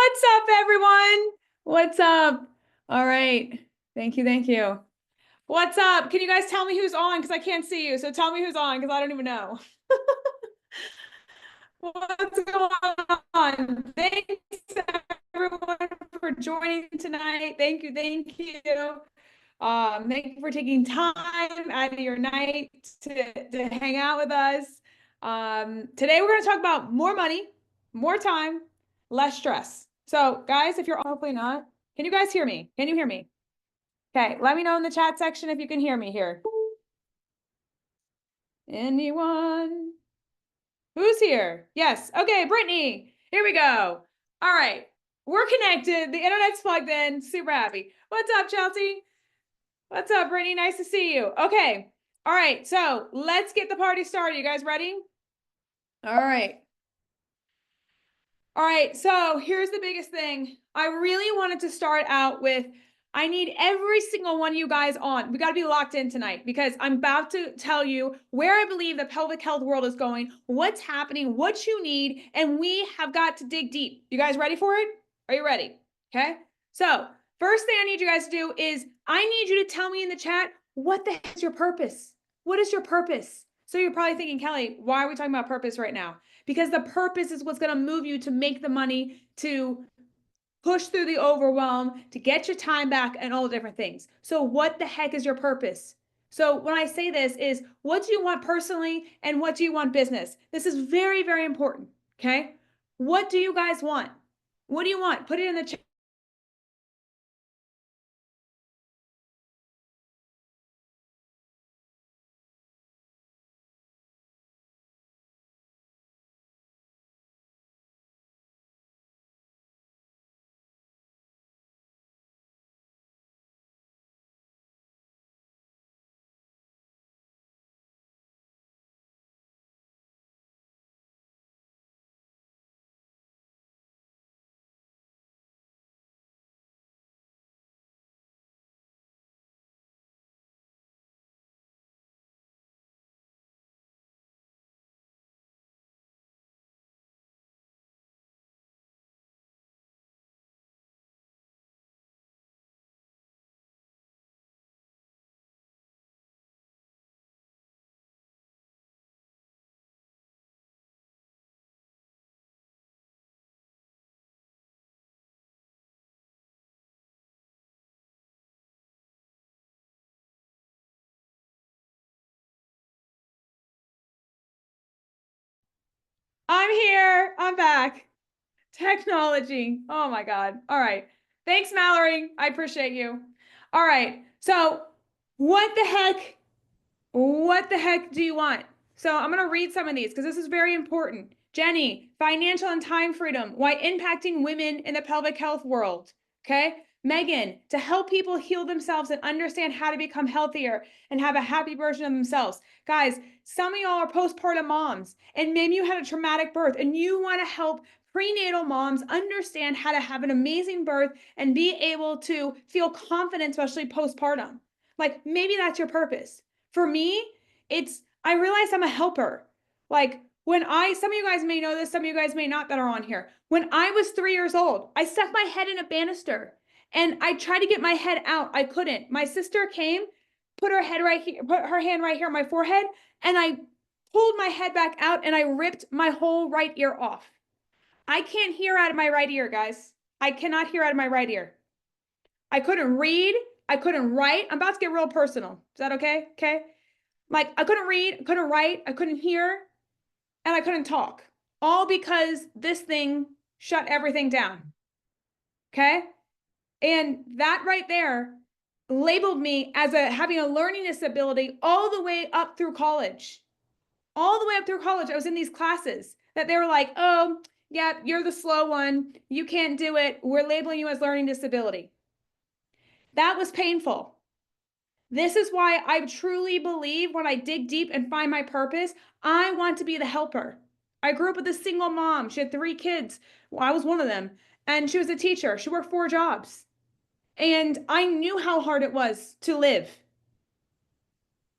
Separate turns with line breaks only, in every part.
What's up, everyone? What's up? All right. Thank you. Thank you. What's up? Can you guys tell me who's on? Because I can't see you. So tell me who's on because I don't even know. What's going on? Thanks, everyone, for joining tonight. Thank you. Thank you. Thank you for taking time out of your night to hang out with us. Today, we're going to talk about more money, more time, less stress. So, guys, if you're hopefully not, can you guys hear me? Can you hear me? Okay, let me know in the chat section if you can hear me here. Anyone? Who's here? Yes. Okay, Brittany. Here we go. All right. We're connected. The internet's plugged in. Super happy. What's up, Chelsea? What's up, Brittany? Nice to see you. Okay. All right. So let's get the party started. You guys ready? All right. All right. So here's the biggest thing. I really wanted to start out with I need every single one of you guys on. We got to be locked in tonight because I'm about to tell you where I believe the pelvic health world is going, what's happening, what you need, and we have got to dig deep. You guys ready for it? Are you ready? Okay. So first thing I need you guys to do is I need you to tell me in the chat, what the heck is your purpose? What is your purpose? So you're probably thinking, Kelly, why are we talking about purpose right now? Because the purpose is what's going to move you to make the money, to push through the overwhelm, to get your time back, and all the different things. So what the heck is your purpose? So when I say this is, what do you want personally and what do you want business? This is very, very important, okay? What do you guys want? What do you want? Put it in the chat. I'm here. I'm back. Technology. Oh my God. All right. Thanks, Mallory. I appreciate you. All right. So what the heck? What the heck do you want? So I'm going to read some of these because this is very important. Jenny, financial and time freedom, why impacting women in the pelvic health world. Okay. Megan, to help people heal themselves and understand how to become healthier and have a happy version of themselves. Guys, some of y'all are postpartum moms and maybe you had a traumatic birth and you want to help prenatal moms understand how to have an amazing birth and be able to feel confident, especially postpartum. Like maybe that's your purpose. For me, I realize I'm a helper. Like some of you guys may know this, some of you guys may not that are on here. When I was 3 years old, I stuck my head in a banister and I tried to get my head out. I couldn't. My sister came, put her hand right here on my forehead, and I pulled my head back out and I ripped my whole right ear off. I can't hear out of my right ear, guys. I cannot hear out of my right ear. I couldn't read. I couldn't write. I'm about to get real personal. Is that okay? Okay. Like I couldn't read, I couldn't write, I couldn't hear, and I couldn't talk. All because this thing shut everything down. Okay. And that right there labeled me as having a learning disability all the way up through college. All the way up through college, I was in these classes that they were like, oh, yeah, you're the slow one. You can't do it. We're labeling you as learning disability. That was painful. This is why I truly believe when I dig deep and find my purpose, I want to be the helper. I grew up with a single mom. She had 3 kids. Well, I was one of them. And she was a teacher. She worked 4 jobs. And I knew how hard it was to live,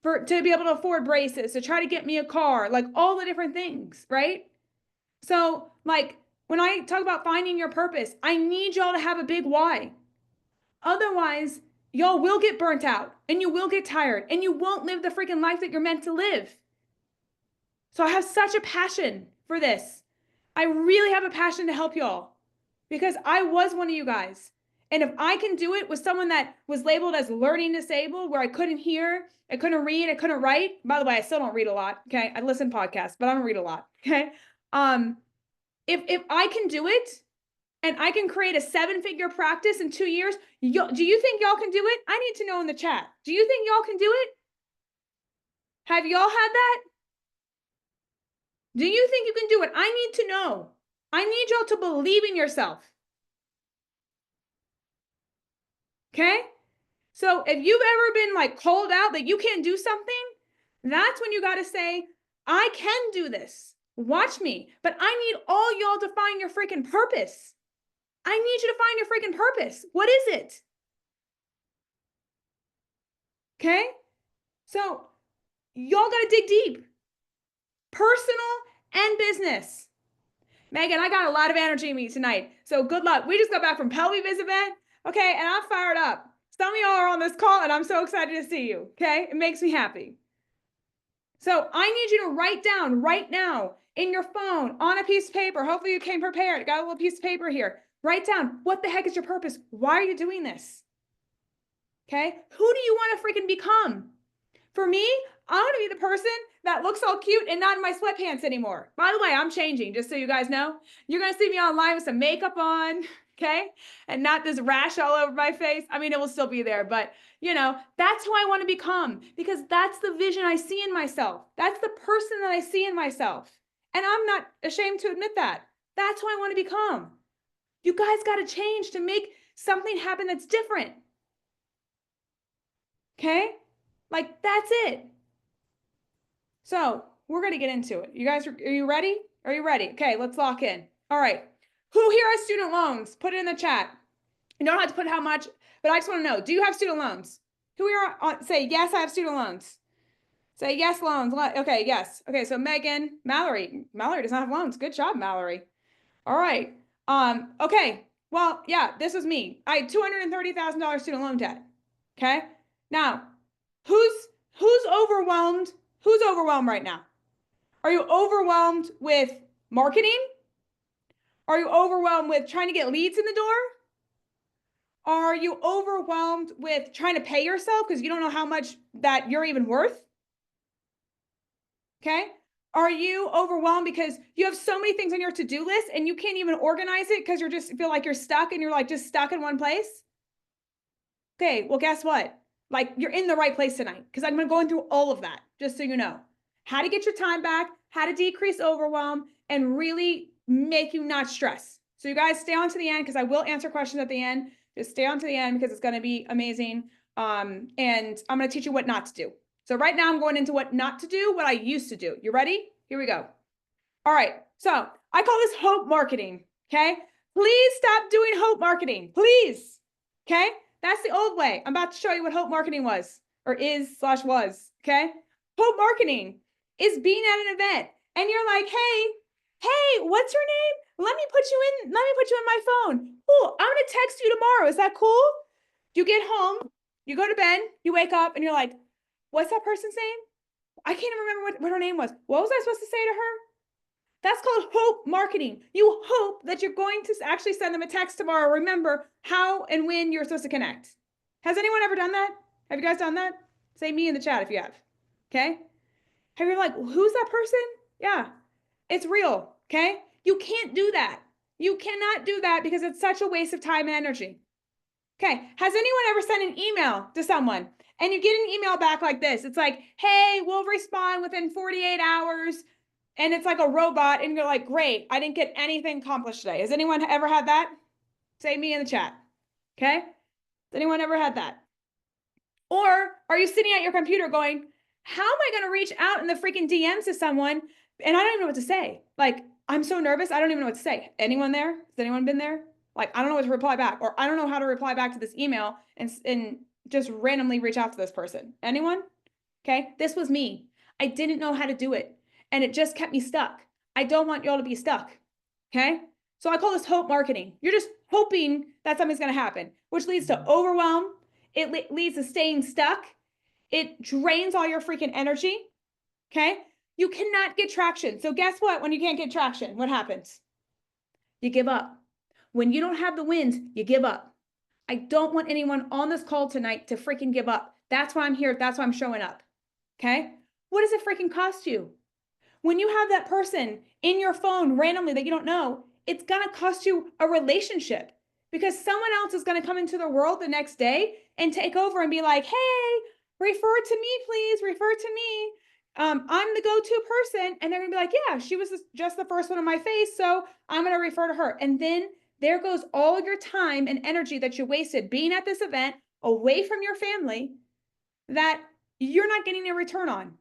to be able to afford braces, to try to get me a car, like all the different things, right? So like When I talk about finding your purpose, I need y'all to have a big why. Otherwise, y'all will get burnt out and you will get tired and you won't live the freaking life that you're meant to live. So I have such a passion for this. I really have a passion to help y'all because I was one of you guys. And if I can do it with someone that was labeled as learning disabled, where I couldn't hear, I couldn't read, I couldn't write. By the way, I still don't read a lot. Okay. I listen to podcasts, but I don't read a lot. Okay. If I can do it and I can create a 7-figure practice in 2 years, do you think y'all can do it? I need to know in the chat. Do you think y'all can do it? Have y'all had that? Do you think you can do it? I need to know. I need y'all to believe in yourself. Okay? So if you've ever been like called out that you can't do something, that's when you got to say, I can do this. Watch me. But I need all y'all to find your freaking purpose. I need you to find your freaking purpose. What is it? Okay? So y'all got to dig deep. Personal and business. Megan, I got a lot of energy in me tonight. So good luck. We just got back from Pelvivis event. Okay. And I'm fired up. Some of y'all are on this call and I'm so excited to see you. Okay. It makes me happy. So I need you to write down right now in your phone on a piece of paper. Hopefully you came prepared. Got a little piece of paper here. Write down what the heck is your purpose? Why are you doing this? Okay. Who do you want to freaking become? For me, I want to be the person that looks all cute and not in my sweatpants anymore. By the way, I'm changing, just so you guys know. You're going to see me online with some makeup on, okay? And not this rash all over my face. I mean, it will still be there, but you know, that's who I want to become because that's the vision I see in myself. That's the person that I see in myself. And I'm not ashamed to admit that. That's who I want to become. You guys got to change to make something happen that's different. Okay? Like, that's it. So we're going to get into it. You guys, are you ready? Are you ready? Okay, let's lock in. All right. Who here has student loans? Put it in the chat. You don't have to put how much, but I just want to know, do you have student loans? Who here say, yes, I have student loans. Say yes, loans. Okay, yes. Okay, so Megan, Mallory does not have loans. Good job, Mallory. All right. Okay. Well, yeah, this was me. I had $230,000 student loan debt. Okay. Now, who's overwhelmed? Who's overwhelmed right now? Are you overwhelmed with marketing? Are you overwhelmed with trying to get leads in the door? Are you overwhelmed with trying to pay yourself because you don't know how much that you're even worth? Okay. Are you overwhelmed because you have so many things on your to-do list and you can't even organize it because you just feel like you're stuck and you're like just stuck in one place? Okay. Well, guess what? Like you're in the right place tonight because I'm going through all of that, just so you know. How to get your time back, how to decrease overwhelm, and really make you not stress. So you guys stay on to the end because I will answer questions at the end. Just stay on to the end because it's going to be amazing. And I'm going to teach you what not to do. So right now I'm going into what not to do, what I used to do. You ready? Here we go. All right. So I call this hope marketing. Okay. Please stop doing hope marketing. Please. Okay. That's the old way. I'm about to show you what hope marketing was or is/was. Okay. Hope marketing is being at an event and you're like, hey, what's your name? Let me put you in my phone. Oh, I'm going to text you tomorrow. Is that cool? You get home, you go to bed, you wake up and you're like, what's that person's name? I can't even remember what her name was. What was I supposed to say to her? That's called hope marketing. You hope that you're going to actually send them a text tomorrow. Remember how and when you're supposed to connect. Has anyone ever done that? Have you guys done that? Say me in the chat if you have. Okay. Have you like, who's that person? Yeah, it's real. Okay. You can't do that. You cannot do that because it's such a waste of time and energy. Okay. Has anyone ever sent an email to someone and you get an email back like this? It's like, hey, we'll respond within 48 hours. And it's like a robot and you're like, great, I didn't get anything accomplished today. Has anyone ever had that? Say me in the chat. Okay. Has anyone ever had that? Or are you sitting at your computer going, how am I going to reach out in the freaking DMs to someone? And I don't even know what to say. Like, I'm so nervous. I don't even know what to say. Anyone there? Has anyone been there? Like, I don't know what to reply back, or I don't know how to reply back to this email and just randomly reach out to this person. Anyone? Okay. This was me. I didn't know how to do it and it just kept me stuck. I don't want y'all to be stuck. Okay. So I call this hope marketing. You're just hoping that something's going to happen, which leads to overwhelm. It leads to staying stuck. It drains all your freaking energy. Okay. You cannot get traction. So guess what? When you can't get traction, what happens? You give up. When you don't have the wins, you give up. I don't want anyone on this call tonight to freaking give up. That's why I'm here. That's why I'm showing up. Okay. What does it freaking cost you? When you have that person in your phone randomly that you don't know, it's going to cost you a relationship because someone else is going to come into the world the next day and take over and be like, hey, refer to me, please, refer to me. I'm the go-to person. And they're going to be like, yeah, she was just the first one on my face, so I'm going to refer to her. And then there goes all your time and energy that you wasted being at this event away from your family that you're not getting a return on.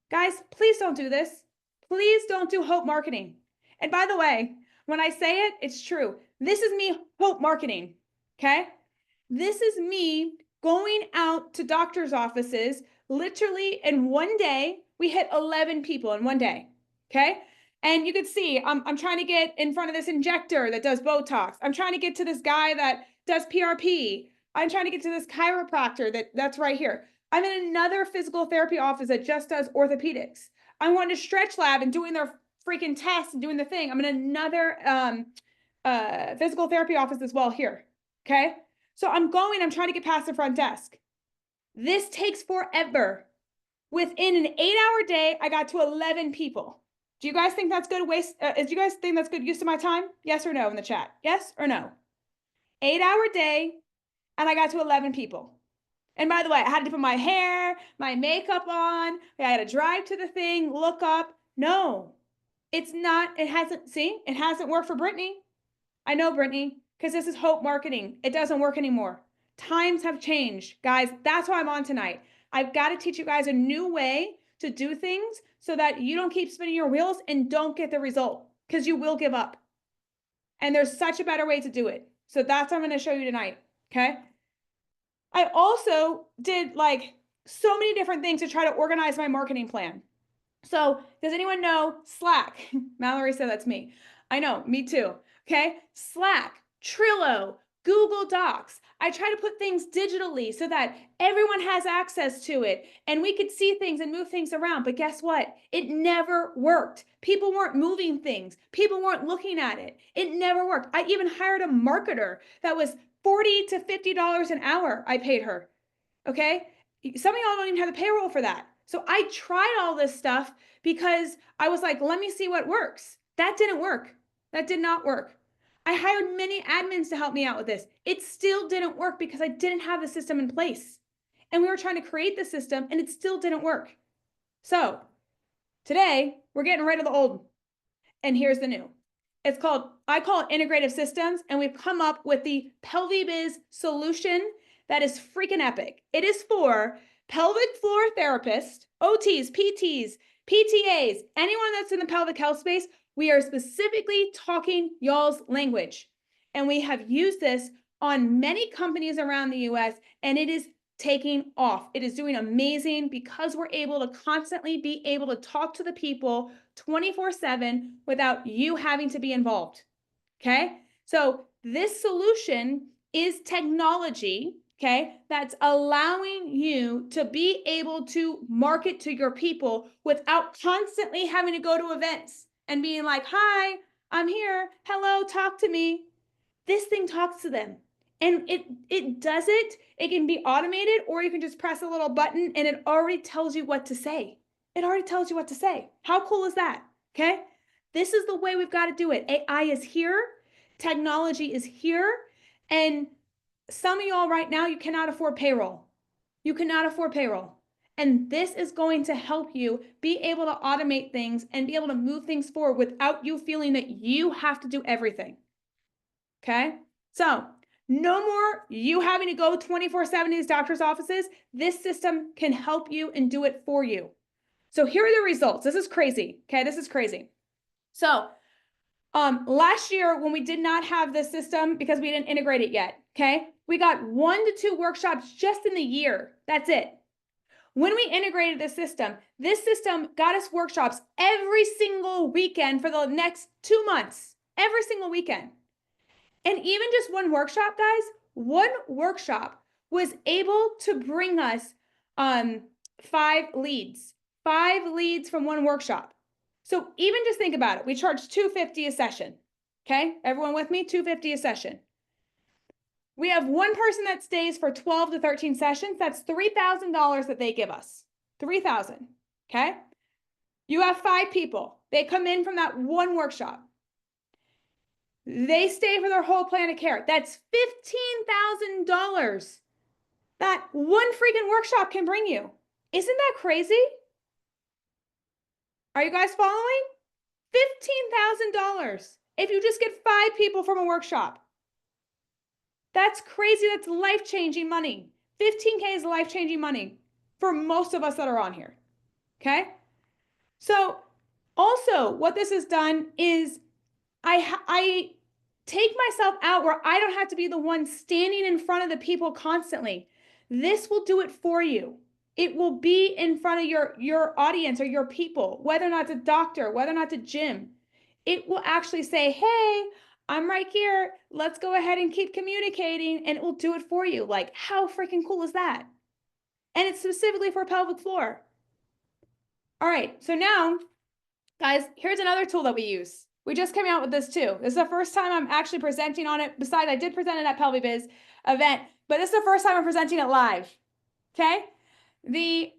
Guys, please don't do this. Please don't do hope marketing. And by the way, when I say it, it's true. This is me hope marketing, okay? This is me going out to doctor's offices. Literally in one day, we hit 11 people in one day, okay? And you could see, I'm trying to get in front of this injector that does Botox. I'm trying to get to this guy that does PRP. I'm trying to get to this chiropractor that's right here. I'm in another physical therapy office that just does orthopedics. I'm going to Stretch Lab and doing their freaking tests and doing the thing. I'm in another physical therapy office as well here, okay? So I'm trying to get past the front desk. This takes forever. Within an 8-hour day, I got to 11 people. Do you guys think that's good waste? Do you guys think that's good use of my time? Yes or no in the chat? Yes or no? 8-hour day, and I got to 11 people. And by the way, I had to put my hair, my makeup on. I had to drive to the thing, look up. No, it's not. It hasn't worked for Brittany. I know, Brittany, because this is hope marketing. It doesn't work anymore. Times have changed, guys. That's why I'm on tonight. I've got to teach you guys a new way to do things so that you don't keep spinning your wheels and don't get the result, because you will give up. And there's such a better way to do it. So that's what I'm going to show you tonight. Okay. I also did like so many different things to try to organize my marketing plan. So does anyone know Slack? Mallory said that's me. I know, me too. Okay. Slack, Trello, Google Docs. I try to put things digitally so that everyone has access to it and we could see things and move things around. But guess what? It never worked. People weren't moving things. People weren't looking at it. It never worked. I even hired a marketer that was $40 to $50 an hour. I paid her. Okay. Some of y'all don't even have the payroll for that. So I tried all this stuff because I was like, let me see what works. That didn't work. That did not work. I hired many admins to help me out with this. It still didn't work because I didn't have the system in place. And we were trying to create the system and it still didn't work. So today we're getting rid of the old. And here's the new. I call it integrative systems. And we've come up with the PelviBiz solution that is freaking epic. It is for pelvic floor therapists, OTs, PTs, PTAs, anyone that's in the pelvic health space. We are specifically talking y'all's language. And we have used this on many companies around the US, and it is taking off. It is doing amazing because we're able to constantly be able to talk to the people 24/7 without you having to be involved. Okay. So this solution is technology, okay, that's allowing you to be able to market to your people without constantly having to go to events and being like, hi, I'm here. Hello, talk to me. This thing talks to them. And it does it. It can be automated, or you can just press a little button and it already tells you what to say. It already tells you what to say. How cool is that? Okay. This is the way we've got to do it. AI is here. Technology is here. And some of y'all right now, you cannot afford payroll. You cannot afford payroll. And this is going to help you be able to automate things and be able to move things forward without you feeling that you have to do everything. Okay. So no more you having to go 24/7 to these doctor's offices. This system can help you and do it for you. So here are the results. This is crazy. Okay. This is crazy. So last year when we did not have this system because we didn't integrate it yet, okay, we got 1 to 2 workshops just in the year. That's it. When we integrated this system got us workshops every single weekend for the next 2 months. every single weekend. And even just one workshop, guys, one workshop was able to bring us 5 leads from one workshop. So even just think about it. We charge $250 a session. Okay, everyone with me? $250 a session. We have one person that stays for 12 to 13 sessions. That's $3,000 that they give us. $3,000. Okay. You have 5 people. They come in from that one workshop. They stay for their whole plan of care. That's $15,000 that one freaking workshop can bring you. Isn't that crazy? Are you guys following? $15,000 if you just get 5 people from a workshop. That's crazy. That's life-changing money. 15K is life-changing money for most of us that are on here. Okay? So also what this has done is I take myself out where I don't have to be the one standing in front of the people constantly. This will do it for you. It will be in front of your audience or your people, whether or not it's a doctor, whether or not it's a gym. It will actually say, hey, I'm right here. Let's go ahead and keep communicating, and it will do it for you. Like, how freaking cool is that? And it's specifically for pelvic floor. All right, so now, guys, here's another tool that we use. We just came out with this too. This is the first time I'm actually presenting on it. Besides, I did present it at PelviBiz event, but this is the first time I'm presenting it live. Okay? The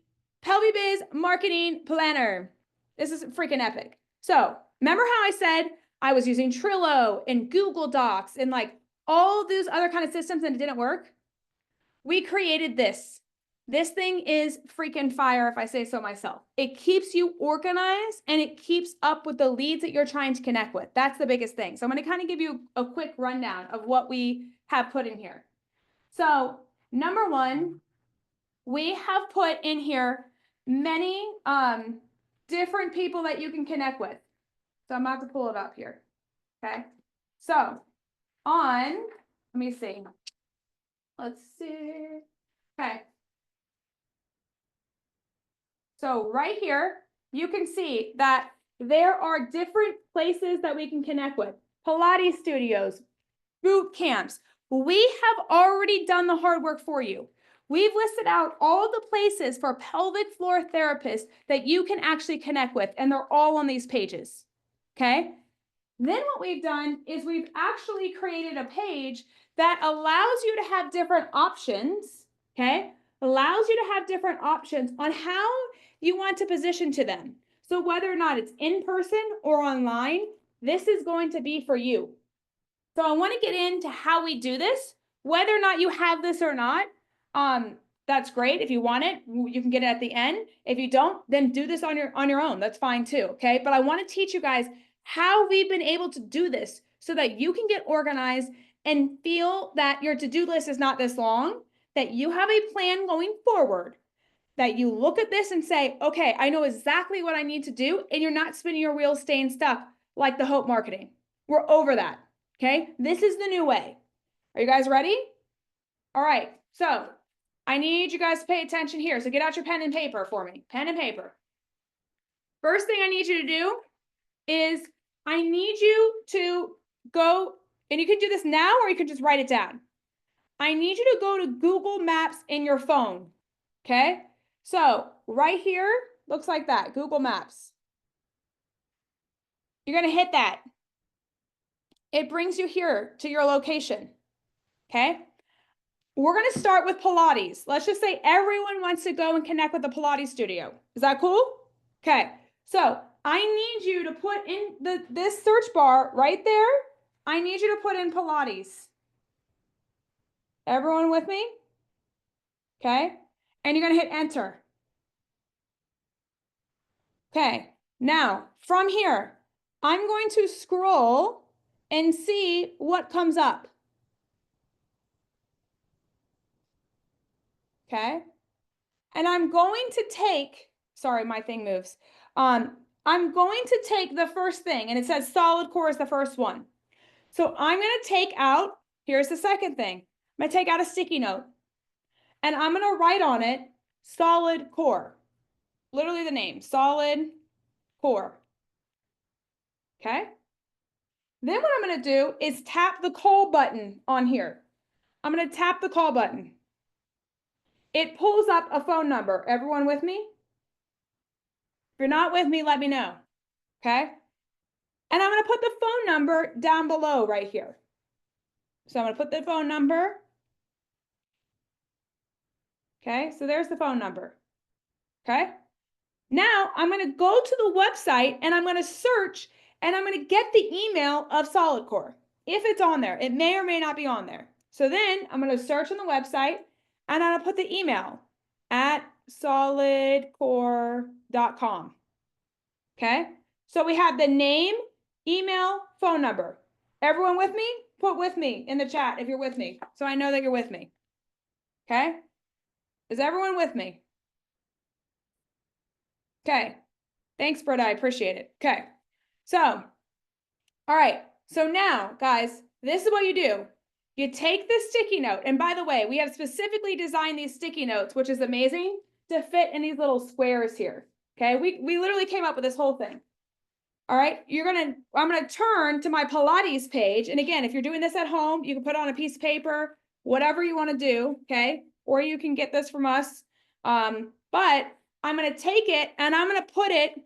PelviBiz Marketing Planner. This is freaking epic. So remember how I said I was using Trello and Google Docs and like all those other kind of systems and it didn't work? We created this. This thing is freaking fire, if I say so myself. It keeps you organized and it keeps up with the leads that you're trying to connect with. That's the biggest thing. So I'm going to kind of give you a quick rundown of what we have put in here. So number one, we have put in here many different people that you can connect with. So I'm about to pull it up here. Okay. So let me see. Let's see. Okay. So right here, you can see that there are different places that we can connect with. Pilates studios, boot camps. We have already done the hard work for you. We've listed out all the places for pelvic floor therapists that you can actually connect with, and they're all on these pages. Okay? Then what we've done is we've actually created a page that allows you to have different options, okay? Allows you to have different options on how you want to position to them. So whether or not it's in person or online, this is going to be for you. So I want to get into how we do this, whether or not you have this or not. That's great. If you want it, you can get it at the end. If you don't, then do this on your own. That's fine too, okay? But I want to teach you guys how we've been able to do this so that you can get organized and feel that your to-do list is not this long, that you have a plan going forward, that you look at this and say, okay, I know exactly what I need to do, and you're not spinning your wheels staying stuck like the Hope marketing. We're over that, okay? This is the new way. Are you guys ready? All right, so I need you guys to pay attention here. So get out your pen and paper for me, pen and paper. First thing I need you to do is I need you to go, and you can do this now or you can just write it down. I need you to go to Google Maps in your phone, okay? So right here, looks like that, Google Maps. You're gonna hit that. It brings you here to your location, okay? We're gonna start with Pilates. Let's just say everyone wants to go and connect with the Pilates studio. Is that cool? Okay, so I need you to put in this search bar right there. I need you to put in Pilates. Everyone with me? Okay, and you're gonna hit enter. Okay, now from here, I'm going to scroll and see what comes up. Okay, and I'm going to take, sorry, my thing moves. I'm going to take the first thing, and it says solid core is the first one. So I'm going to take out, here's the second thing. I'm going to take out a sticky note, and I'm going to write on it solid core. Literally the name, solid core. Okay? Then what I'm going to do is tap the call button on here. I'm going to tap the call button. It pulls up a phone number. Everyone with me? If you're not with me, let me know. Okay? And I'm going to put the phone number down below right here. So I'm going to put the phone number. Okay, so there's the phone number. Okay? Now I'm going to go to the website and I'm going to search and I'm going to get the email of Solid Core. If it's on there, it may or may not be on there. So then I'm going to search on the website and I'm going to put the email at solidcore.com. Okay, so we have the name, email, phone number. Everyone with me? Put with me in the chat if you're with me, so I know that you're with me. Okay, is everyone with me? Okay, thanks, Britta, I appreciate it. Okay, so, all right, so now, guys, this is what you do. You take this sticky note, and by the way, we have specifically designed these sticky notes, which is amazing, to fit in these little squares here. Okay, we literally came up with this whole thing. All right, I'm gonna turn to my Pilates page. And again, if you're doing this at home, you can put it on a piece of paper, whatever you wanna do, okay? Or you can get this from us. But I'm gonna take it and I'm gonna put it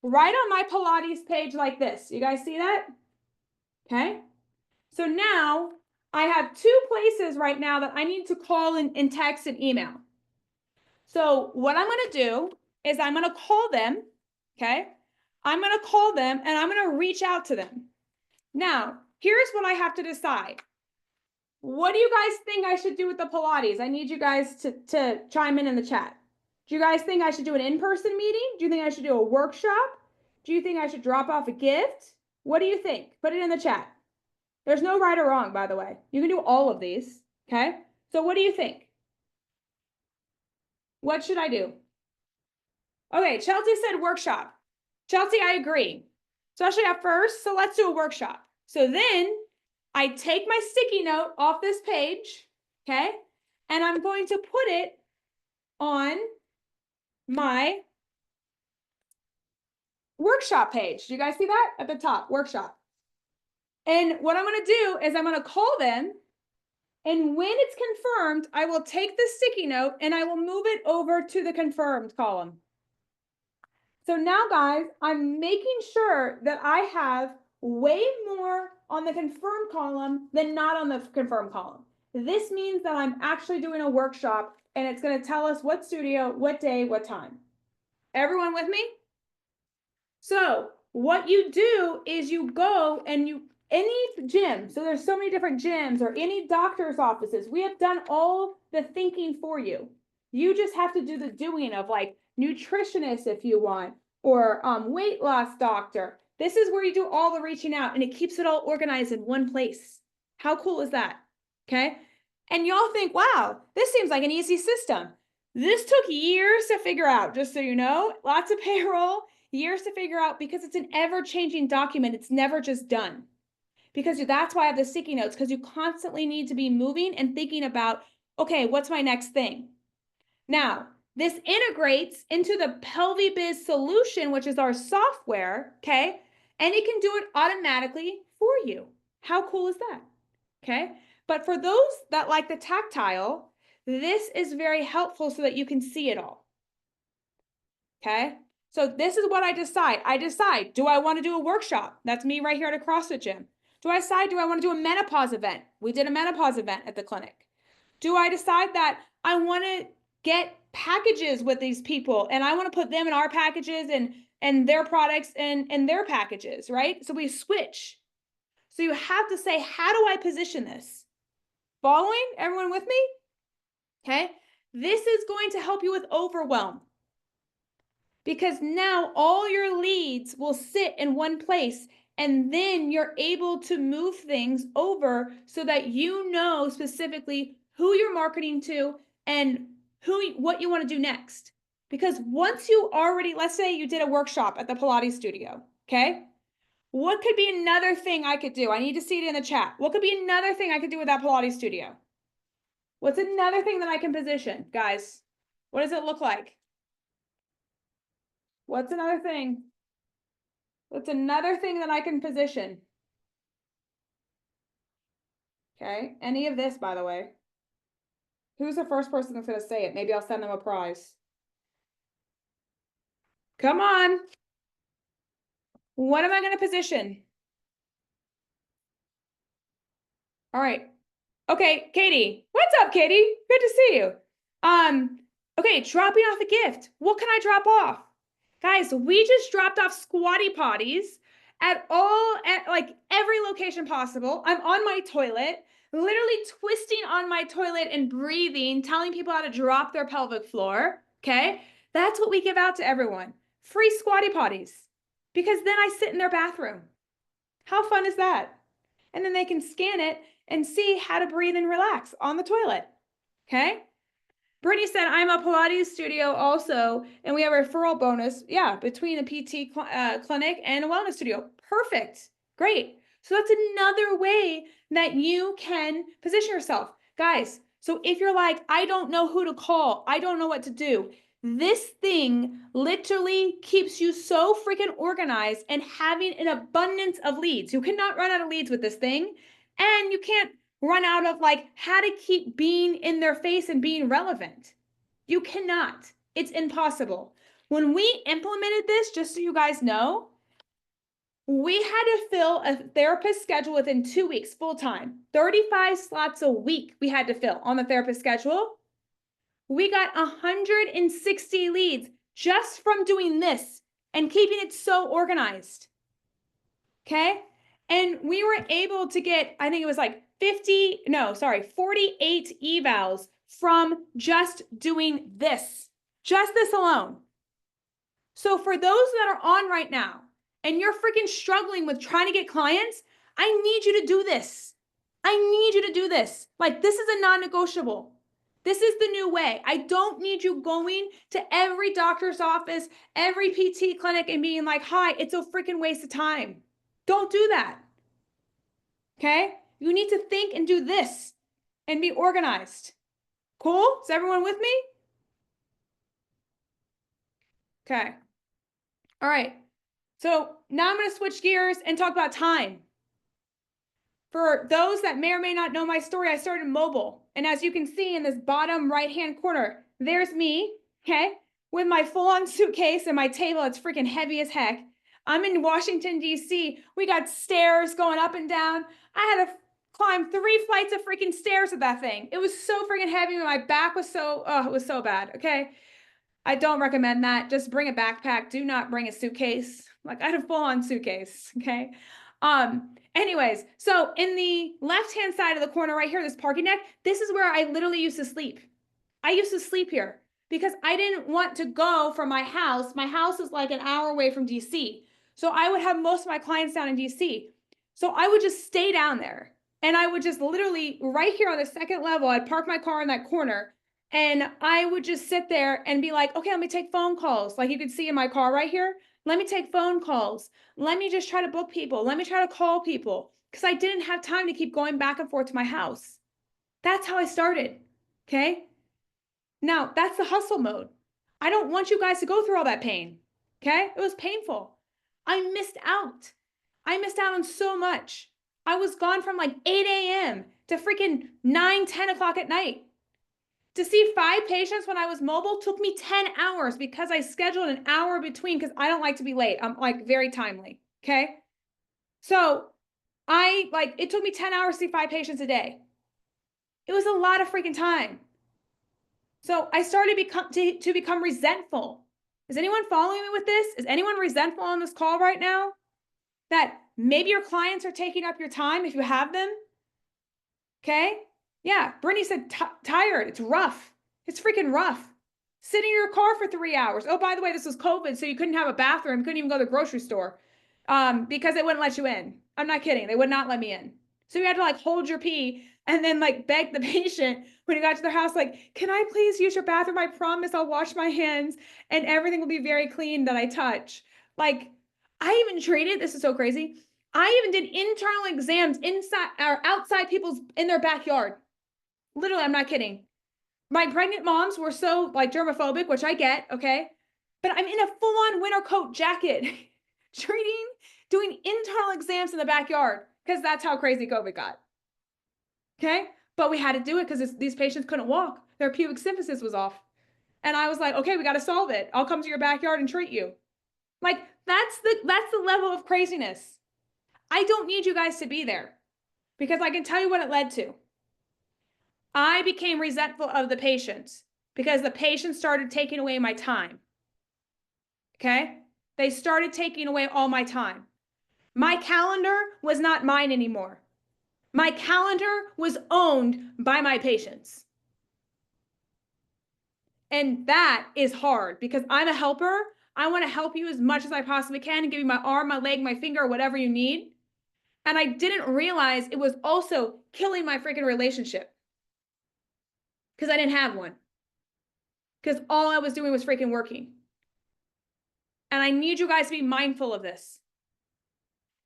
right on my Pilates page like this. You guys see that? Okay. So now I have two places right now that I need to call and text and email. So what I'm gonna do is I'm gonna call them, okay? I'm going to call them and I'm going to reach out to them. Now, here's what I have to decide. What do you guys think I should do with the Pilates? I need you guys to chime in the chat. Do you guys think I should do an in-person meeting? Do you think I should do a workshop? Do you think I should drop off a gift? What do you think? Put it in the chat. There's no right or wrong, by the way. You can do all of these, okay? So what do you think? What should I do? Okay, Chelsea said workshop. Chelsea, I agree. Especially at first, so let's do a workshop. So then I take my sticky note off this page, okay? And I'm going to put it on my workshop page. Do you guys see that at the top, workshop? And what I'm going to do is I'm going to call them. And when it's confirmed, I will take the sticky note and I will move it over to the confirmed column. So now, guys, I'm making sure that I have way more on the confirmed column than not on the confirmed column. This means that I'm actually doing a workshop and it's going to tell us what studio, what day, what time. Everyone with me? So what you do is you go and any gym, so there's so many different gyms or any doctor's offices, we have done all the thinking for you. You just have to do the doing of like nutritionist if you want, or weight loss doctor. This is where you do all the reaching out and it keeps it all organized in one place. How cool is that? Okay. And y'all think, wow, this seems like an easy system. This took years to figure out, just so you know, lots of payroll, years to figure out because it's an ever-changing document. It's never just done. Because that's why I have the sticky notes, because you constantly need to be moving and thinking about, okay, what's my next thing? Now, this integrates into the PelviBiz solution, which is our software, okay? And it can do it automatically for you. How cool is that? Okay? But for those that like the tactile, this is very helpful so that you can see it all. Okay? So this is what I decide. I decide, do I want to do a workshop? That's me right here at a CrossFit gym. Do I decide, do I want to do a menopause event? We did a menopause event at the clinic. Do I decide that I want to get packages with these people and I want to put them in our packages and their products and their packages, right? So we switch. So you have to say, how do I position this? Following? Everyone with me? Okay. This is going to help you with overwhelm, because now all your leads will sit in one place and then you're able to move things over so that you know specifically who you're marketing to and what you want to do next. Because once you already, let's say you did a workshop at the Pilates studio, okay? What could be another thing I could do? I need to see it in the chat. What could be another thing I could do with that Pilates studio? What's another thing that I can position, guys? What does it look like? What's another thing? What's another thing that I can position? Okay. Any of this, by the way. Who's the first person that's going to say it? Maybe I'll send them a prize. Come on. What am I going to position? All right. Okay, Katie. What's up, Katie? Good to see you. Okay, dropping off a gift. What can I drop off? Guys, we just dropped off squatty potties at like every location possible. I'm on my toilet, literally twisting on my toilet and breathing, telling people how to drop their pelvic floor. Okay? That's what we give out to everyone. Free squatty potties. Because then I sit in their bathroom. How fun is that? And then they can scan it and see how to breathe and relax on the toilet. Okay? Brittany said, I'm a Pilates studio also, and we have a referral bonus. Yeah, between a PT clinic and a wellness studio. Perfect. Great. So that's another way that you can position yourself. Guys, so if you're like, I don't know who to call, I don't know what to do, this thing literally keeps you so freaking organized and having an abundance of leads. You cannot run out of leads with this thing, and you can't run out of like how to keep being in their face and being relevant. You cannot. It's impossible. When we implemented this, just so you guys know, we had to fill a therapist schedule within 2 weeks, full time. 35 slots a week we had to fill on the therapist schedule. We got 160 leads just from doing this and keeping it so organized. Okay? And we were able to get, I think it was like 48 evals from just doing this, just this alone. So for those that are on right now and you're freaking struggling with trying to get clients, I need you to do this. I need you to do this. Like, this is a non-negotiable. This is the new way. I don't need you going to every doctor's office, every PT clinic and being like, hi, it's a freaking waste of time. Don't do that. Okay? You need to think and do this and be organized. Cool? Is everyone with me? Okay. All right. So now I'm going to switch gears and talk about time. For those that may or may not know my story, I started mobile. And as you can see in this bottom right-hand corner, there's me, okay, with my full-on suitcase and my table. It's freaking heavy as heck. I'm in Washington, D.C. We got stairs going up and down. I had to climb 3 flights of freaking stairs with that thing. It was so freaking heavy. My back was so, it was so bad, okay? I don't recommend that. Just bring a backpack. Do not bring a suitcase. Like, I had a full-on suitcase, okay? Anyways, so in the left-hand side of the corner right here, this parking deck, this is where I literally used to sleep. I used to sleep here because I didn't want to go from my house. My house is like an hour away from DC. So I would have most of my clients down in DC. So I would just stay down there. And I would just literally right here on the second level, I'd park my car in that corner and I would just sit there and be like, okay, let me take phone calls. Like you can see in my car right here. Let me take phone calls. Let me just try to book people. Let me try to call people because I didn't have time to keep going back and forth to my house. That's how I started. Okay. Now that's the hustle mode. I don't want you guys to go through all that pain. Okay. It was painful. I missed out. I missed out on so much. I was gone from like 8 a.m. to freaking 9, 10 o'clock at night. To see 5 patients when I was mobile took me 10 hours because I scheduled an hour between because I don't like to be late. I'm like very timely. Okay. So it took me 10 hours to see 5 patients a day. It was a lot of freaking time. So I started to become resentful. Is anyone following me with this? Is anyone resentful on this call right now? That maybe your clients are taking up your time if you have them? Okay. Yeah, Brittany said tired. It's rough. It's freaking rough. Sitting in your car for 3 hours. Oh, by the way, this was COVID, so you couldn't have a bathroom. Couldn't even go to the grocery store because they wouldn't let you in. I'm not kidding. They would not let me in. So you had to like hold your pee and then like beg the patient when you got to their house, like, can I please use your bathroom? I promise I'll wash my hands and everything will be very clean that I touch. Like, I even treated, this is so crazy. I even did internal exams inside or outside people's in their backyard. Literally, I'm not kidding. My pregnant moms were so like germophobic, which I get, okay? But I'm in a full-on winter coat jacket, doing internal exams in the backyard because that's how crazy COVID got. Okay. But we had to do it because these patients couldn't walk. Their pubic symphysis was off. And I was like, okay, we got to solve it. I'll come to your backyard and treat you. Like, that's the level of craziness. I don't need you guys to be there because I can tell you what it led to. I became resentful of the patients because the patients started taking away my time. Okay? They started taking away all my time. My calendar was not mine anymore. My calendar was owned by my patients. And that is hard because I'm a helper. I want to help you as much as I possibly can and give you my arm, my leg, my finger, whatever you need. And I didn't realize it was also killing my freaking relationship because I didn't have one. Because all I was doing was freaking working. And I need you guys to be mindful of this.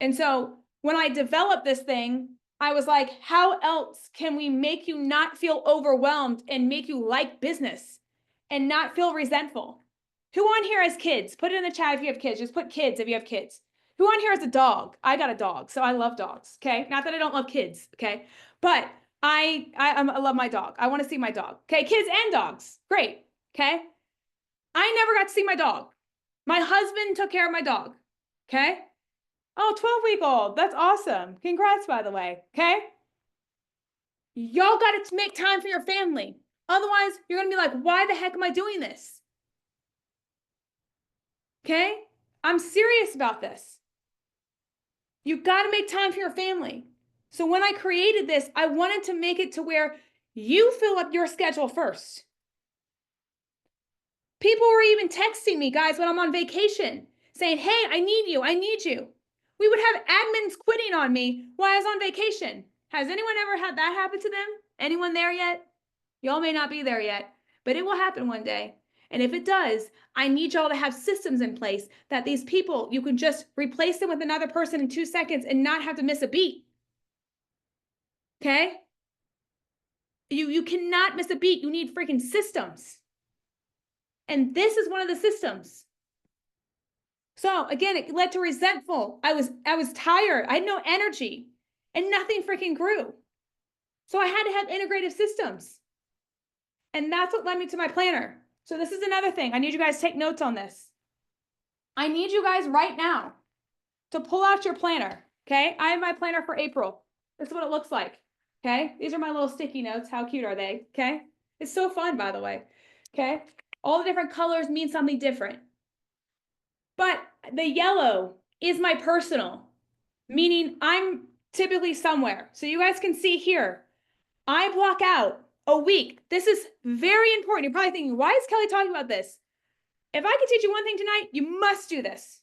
And so when I developed this thing, I was like, how else can we make you not feel overwhelmed and make you like business and not feel resentful? Who on here has kids? Put it in the chat if you have kids. Just put kids if you have kids. Who on here has a dog? I got a dog, so I love dogs, okay? Not that I don't love kids, okay? But I love my dog. I want to see my dog, okay? Kids and dogs, great, okay? I never got to see my dog. My husband took care of my dog, okay? Oh, 12-week-old. That's awesome. Congrats, by the way, okay? Y'all got to make time for your family. Otherwise, you're going to be like, why the heck am I doing this? Okay? I'm serious about this. You got to make time for your family. So when I created this, I wanted to make it to where you fill up your schedule first. People were even texting me, guys, when I'm on vacation, saying, hey, I need you. I need you. We would have admins quitting on me while I was on vacation. Has anyone ever had that happen to them? Anyone there yet? Y'all may not be there yet, but it will happen one day. And if it does, I need y'all to have systems in place that these people, you can just replace them with another person in 2 seconds and not have to miss a beat. Okay? You cannot miss a beat. You need freaking systems. And this is one of the systems. So again, it led to resentful. I was tired. I had no energy and nothing freaking grew. So I had to have integrative systems. And that's what led me to my planner. So this is another thing. I need you guys to take notes on this. I need you guys right now to pull out your planner. Okay. I have my planner for April. This is what it looks like. Okay. These are my little sticky notes. How cute are they? Okay. It's so fun, by the way. Okay. All the different colors mean something different. But the yellow is my personal, meaning I'm typically somewhere. So you guys can see here, I block out a week. This is very important. You're probably thinking, why is Kelly talking about this? If I could teach you one thing tonight, you must do this.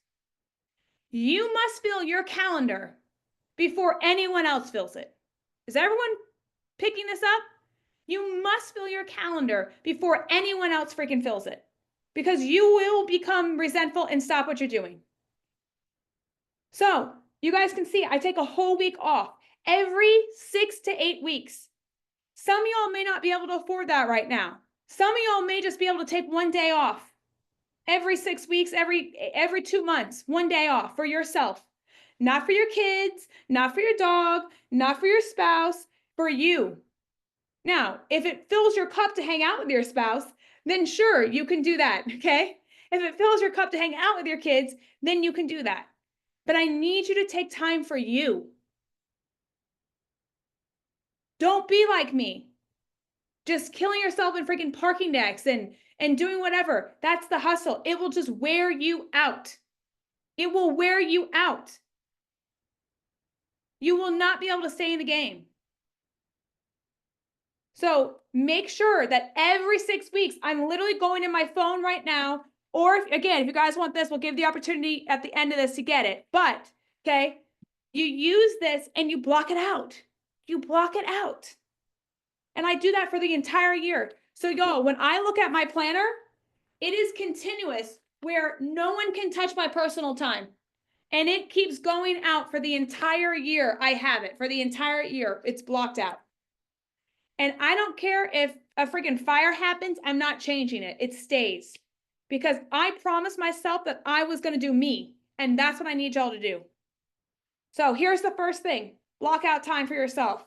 You must fill your calendar before anyone else fills it. Is everyone picking this up? You must fill your calendar before anyone else freaking fills it, because you will become resentful and stop what you're doing. So you guys can see I take a whole week off every 6 to 8 weeks. Some of y'all may not be able to afford that right now. Some of y'all may just be able to take one day off every 6 weeks, every 2 months, one day off for yourself. Not for your kids, not for your dog, not for your spouse, for you. Now, if it fills your cup to hang out with your spouse, then sure, you can do that, okay? If it fills your cup to hang out with your kids, then you can do that. But I need you to take time for you. Don't be like me. Just killing yourself in freaking parking decks and doing whatever. That's the hustle. It will just wear you out. It will wear you out. You will not be able to stay in the game. So make sure that every 6 weeks, I'm literally going in my phone right now. Or if you guys want this, we'll give the opportunity at the end of this to get it. But, okay, you use this and you block it out. You block it out. And I do that for the entire year. So y'all, when I look at my planner, it is continuous where no one can touch my personal time. And it keeps going out for the entire year. I have it for the entire year. It's blocked out. And I don't care if a freaking fire happens, I'm not changing it. It stays. Because I promised myself that I was going to do me. And that's what I need y'all to do. So here's the first thing. Block out time for yourself.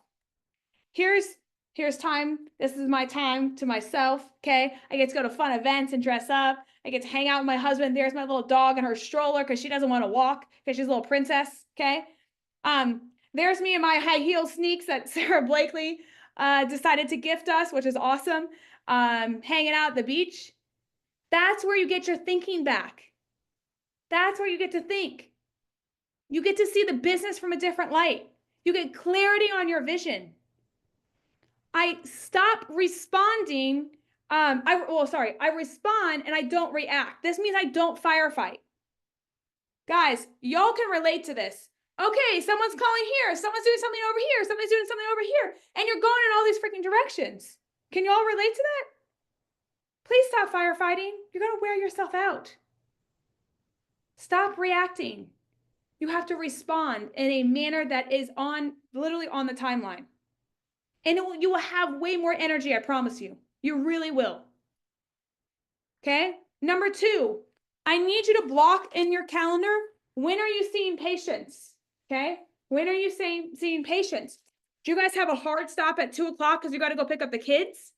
here's time. This is my time to myself. Okay. I get to go to fun events and dress up. I get to hang out with my husband. There's my little dog and her stroller because she doesn't want to walk because she's a little princess. Okay. There's me in my high heel sneaks that Sarah Blakely decided to gift us, which is awesome. Hanging out at the beach. That's where you get your thinking back. That's where you get to think. You get to see the business from a different light. You get clarity on your vision. I stop responding. I respond and I don't react. This means I don't firefight. Guys, y'all can relate to this. Okay, someone's calling here. Someone's doing something over here. Somebody's doing something over here. And you're going in all these freaking directions. Can y'all relate to that? Please stop firefighting. You're going to wear yourself out. Stop reacting. You have to respond in a manner that is literally on the timeline. And you will have way more energy, I promise you. You really will. Okay? Number 2, I need you to block in your calendar. When are you seeing patients? Okay? When are you seeing patients? Do you guys have a hard stop at 2 o'clock because you got to go pick up the kids?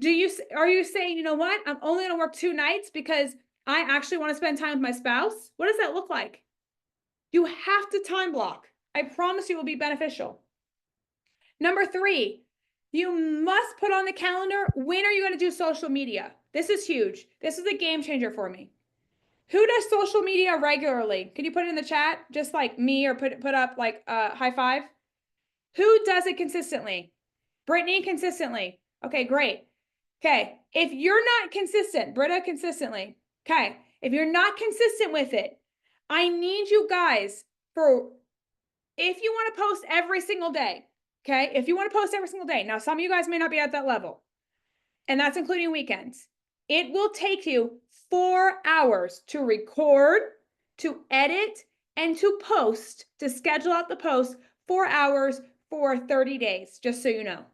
Are you saying, you know what? I'm only going to work 2 nights because I actually want to spend time with my spouse? What does that look like? You have to time block. I promise you it will be beneficial. Number 3, you must put on the calendar, when are you going to do social media? This is huge. This is a game changer for me. Who does social media regularly? Can you put it in the chat? Just like me, or put up like a high five. Who does it consistently? Brittany, consistently. Okay, great. Okay, if you're not consistent, Britta, consistently. Okay, if you're not consistent with it, I need you guys if you want to post every single day, okay? If you want to post every single day. Now, some of you guys may not be at that level, and that's including weekends. It will take you 4 hours to record, to edit, and to post, to schedule out the post, 4 hours for 30 days, just so you know.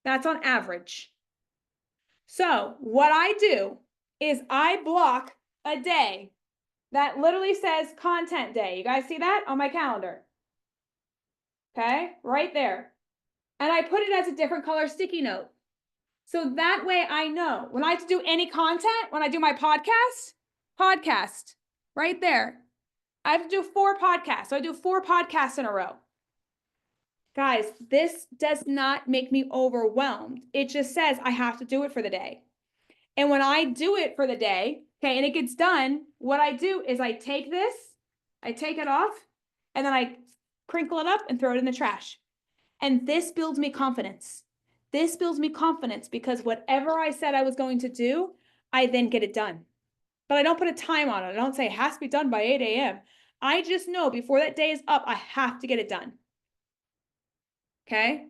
That's on average. So what I do is I block a day that literally says content day. You guys see that on my calendar? Okay, right there. And I put it as a different color sticky note. So that way I know when I have to do any content, when I do my podcast, right there. I have to do 4 podcasts. So I do 4 podcasts in a row. Guys, this does not make me overwhelmed. It just says I have to do it for the day. And when I do it for the day, okay, and it gets done, what I do is I take this, I take it off, and then I crinkle it up and throw it in the trash. And this builds me confidence. This builds me confidence because whatever I said I was going to do, I then get it done. But I don't put a time on it. I don't say it has to be done by 8 a.m. I just know before that day is up, I have to get it done. Okay?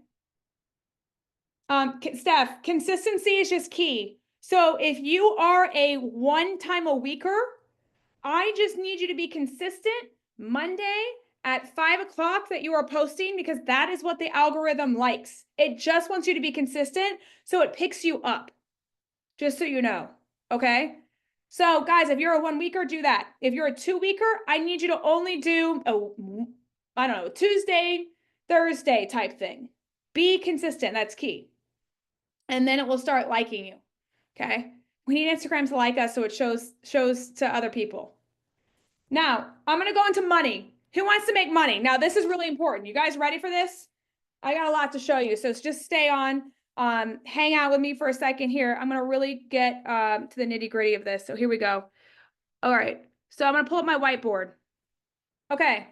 Steph, consistency is just key. So if you are a one-time a weeker, I just need you to be consistent Monday at 5 o'clock that you are posting, because that is what the algorithm likes. It just wants you to be consistent, so it picks you up, just so you know, okay? So guys, if you're a 1 weeker, do that. If you're a 2 weeker, I need you to only do Tuesday, Thursday type thing. Be consistent, that's key. And then it will start liking you, okay? We need Instagram to like us so it shows to other people. Now, I'm going to go into money. Who wants to make money? Now, this is really important. You guys ready for this? I got a lot to show you, so just stay on. Hang out with me for a second here. I'm going to really get to the nitty gritty of this. So here we go. All right. So I'm going to pull up my whiteboard. Okay.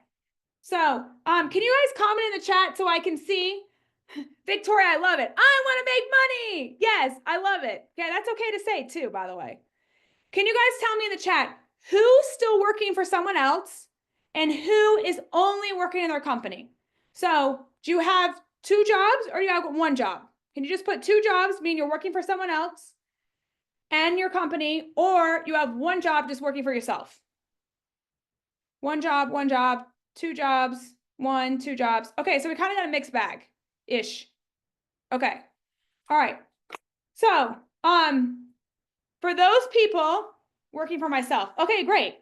So can you guys comment in the chat so I can see? Victoria, I love it. I want to make money. Yes, I love it. Okay, that's okay to say too, by the way. Can you guys tell me in the chat who's still working for someone else and who is only working in their company? So do you have 2 jobs or do you have 1 job? Can you just put 2 jobs, meaning you're working for someone else and your company, or you have 1 job just working for yourself? 1 job, 1 job, 2 jobs, 1, 2 jobs. Okay, so we kind of got a mixed bag-ish. Okay, all right. So for those people working for myself, okay, great.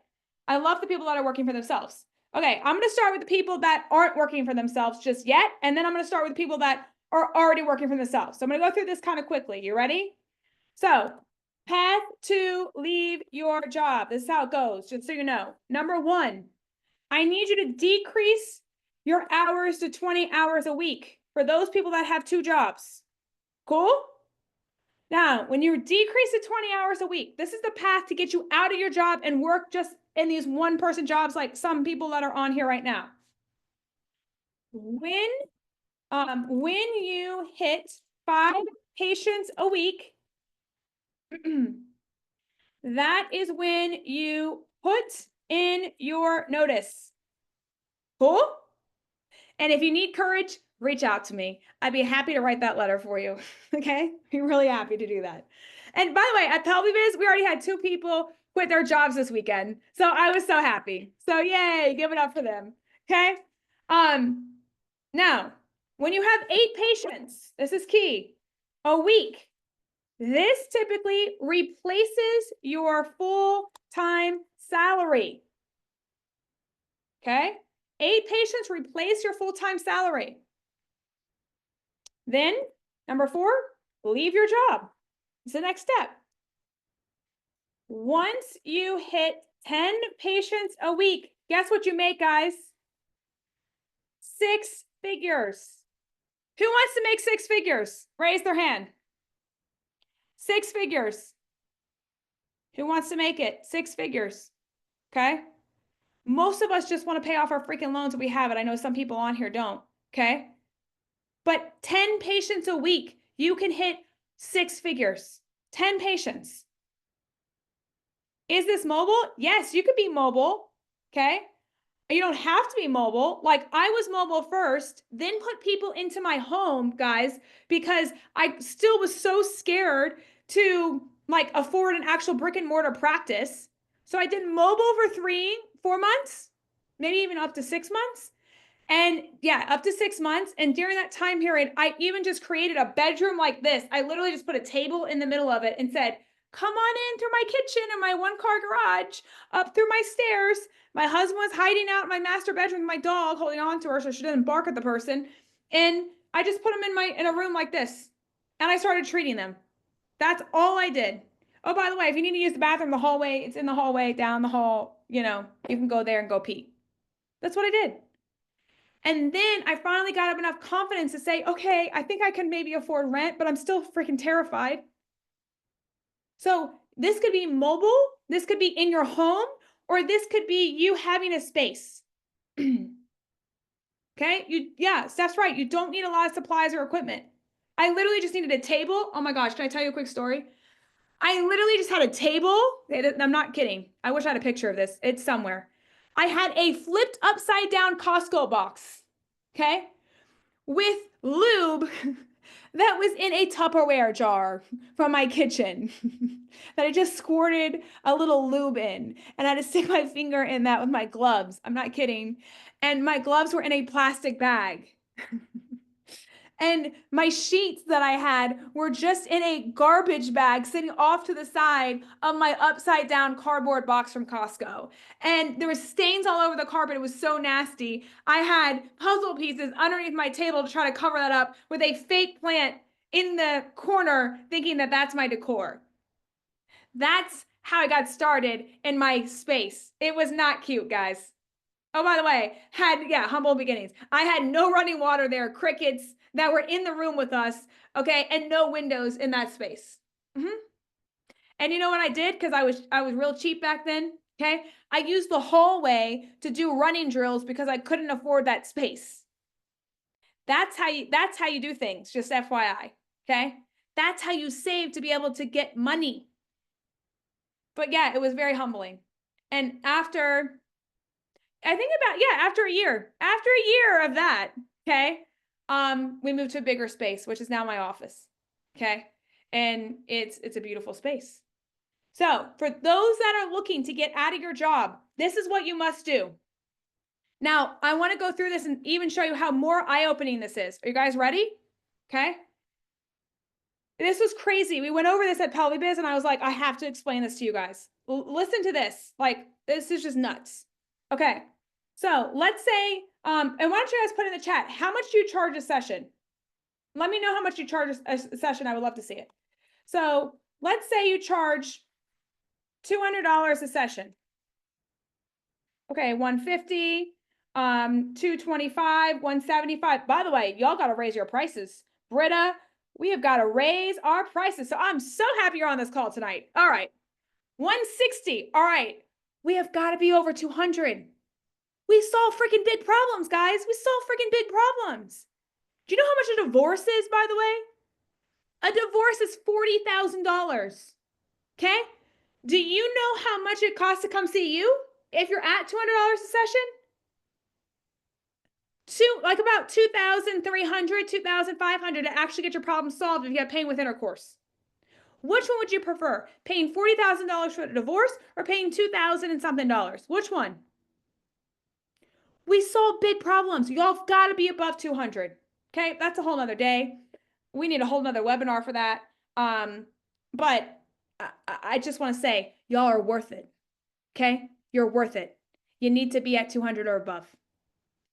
I love the people that are working for themselves. Okay, I'm going to start with the people that aren't working for themselves just yet, and then I'm going to start with the people that are already working for themselves. So I'm going to go through this kind of quickly. You ready? So path to leave your job. This is how it goes, just so you know. Number one, I need you to decrease your hours to 20 hours a week for those people that have 2 jobs. Cool? Now, when you decrease to 20 hours a week, this is the path to get you out of your job and work just in these one-person jobs like some people that are on here right now. When you hit 5 patients a week, that is when you put in your notice. Cool? And if you need courage, reach out to me. I'd be happy to write that letter for you. Okay? Be really happy to do that. And by the way, at PelviBiz, we already had 2 people quit their jobs this weekend. So I was so happy. So yay, give it up for them. Okay? Now, when you have 8 patients, this is key, a week, this typically replaces your full-time salary. Okay? 8 patients replace your full-time salary. Then, number 4, leave your job. It's the next step. Once you hit 10 patients a week, guess what you make, guys? 6 figures. Who wants to make 6 figures? Raise their hand. 6 figures. Who wants to make it? 6 figures. Okay? Most of us just want to pay off our freaking loans if we have it. I know some people on here don't. Okay? But 10 patients a week, you can hit 6 figures. 10 patients. Is this mobile? Yes, you could be mobile. Okay? You don't have to be mobile. Like I was mobile first, then put people into my home, guys, because I still was so scared to like afford an actual brick and mortar practice. So I did mobile for 3-4 months, maybe even up to 6 months. And yeah, up to 6 months. And during that time period, I even just created a bedroom like this. I literally just put a table in the middle of it and said, come on in through my kitchen and my 1-car garage, up through my stairs. My husband was hiding out in my master bedroom with my dog, holding on to her so she doesn't bark at the person. And I just put them in a room like this. And I started treating them. That's all I did. Oh, by the way, if you need to use the bathroom, the hallway, it's in the hallway, down the hall, you can go there and go pee. That's what I did. And then I finally got up enough confidence to say, okay, I think I can maybe afford rent, but I'm still freaking terrified. So this could be mobile, this could be in your home, or this could be you having a space. Okay, yes, that's right. You don't need a lot of supplies or equipment. I literally just needed a table. Oh my gosh, can I tell you a quick story? I literally just had a table. I'm not kidding. I wish I had a picture of this. It's somewhere. I had a flipped upside down Costco box, okay, with lube that was in a Tupperware jar from my kitchen that I just squirted a little lube in, and I had to stick my finger in that with my gloves. I'm not kidding. And my gloves were in a plastic bag. And my sheets that I had were just in a garbage bag sitting off to the side of my upside down cardboard box from Costco. And there was stains all over the carpet. It was so nasty. I had puzzle pieces underneath my table to try to cover that up with a fake plant in the corner, thinking that that's my decor. That's how I got started in my space. It was not cute, guys. Oh, by the way, humble beginnings. I had no running water there, crickets that were in the room with us, okay, and no windows in that space. And you know what I did? Because I was real cheap back then, okay? I used the hallway to do running drills because I couldn't afford that space. That's how you do things, just FYI, okay? That's how you save to be able to get money. But yeah, it was very humbling. And after a year of that, okay, we moved to a bigger space, which is now my office, okay? And it's a beautiful space. So for those that are looking to get out of your job, this is what you must do. Now, I want to go through this and even show you how more eye-opening this is. Are you guys ready? Okay. This was crazy. We went over this at PelviBiz and I was like, I have to explain this to you guys. Listen to this. Like, this is just nuts. Okay. So let's say, and why don't you guys put in the chat, how much do you charge a session? Let me know how much you charge a session. I would love to see it. So let's say you charge $200 a session. Okay, 150, 225, 175. By the way, y'all got to raise your prices. Britta, we have got to raise our prices. So I'm so happy you're on this call tonight. All right. 160. All right. We have got to be over 200. We solve freaking big problems, guys. We solve freaking big problems. Do you know how much a divorce is, by the way? A divorce is $40,000. Okay? Do you know how much it costs to come see you if you're at $200 a session? Like about $2,300, $2,500 to actually get your problem solved if you have pain with intercourse. Which one would you prefer? Paying $40,000 for a divorce or paying $2,000 and something dollars? Which one? We solve big problems. Y'all have got to be above 200. Okay, that's a whole nother day. We need a whole nother webinar for that. But I just want to say, y'all are worth it. Okay, you're worth it. You need to be at 200 or above.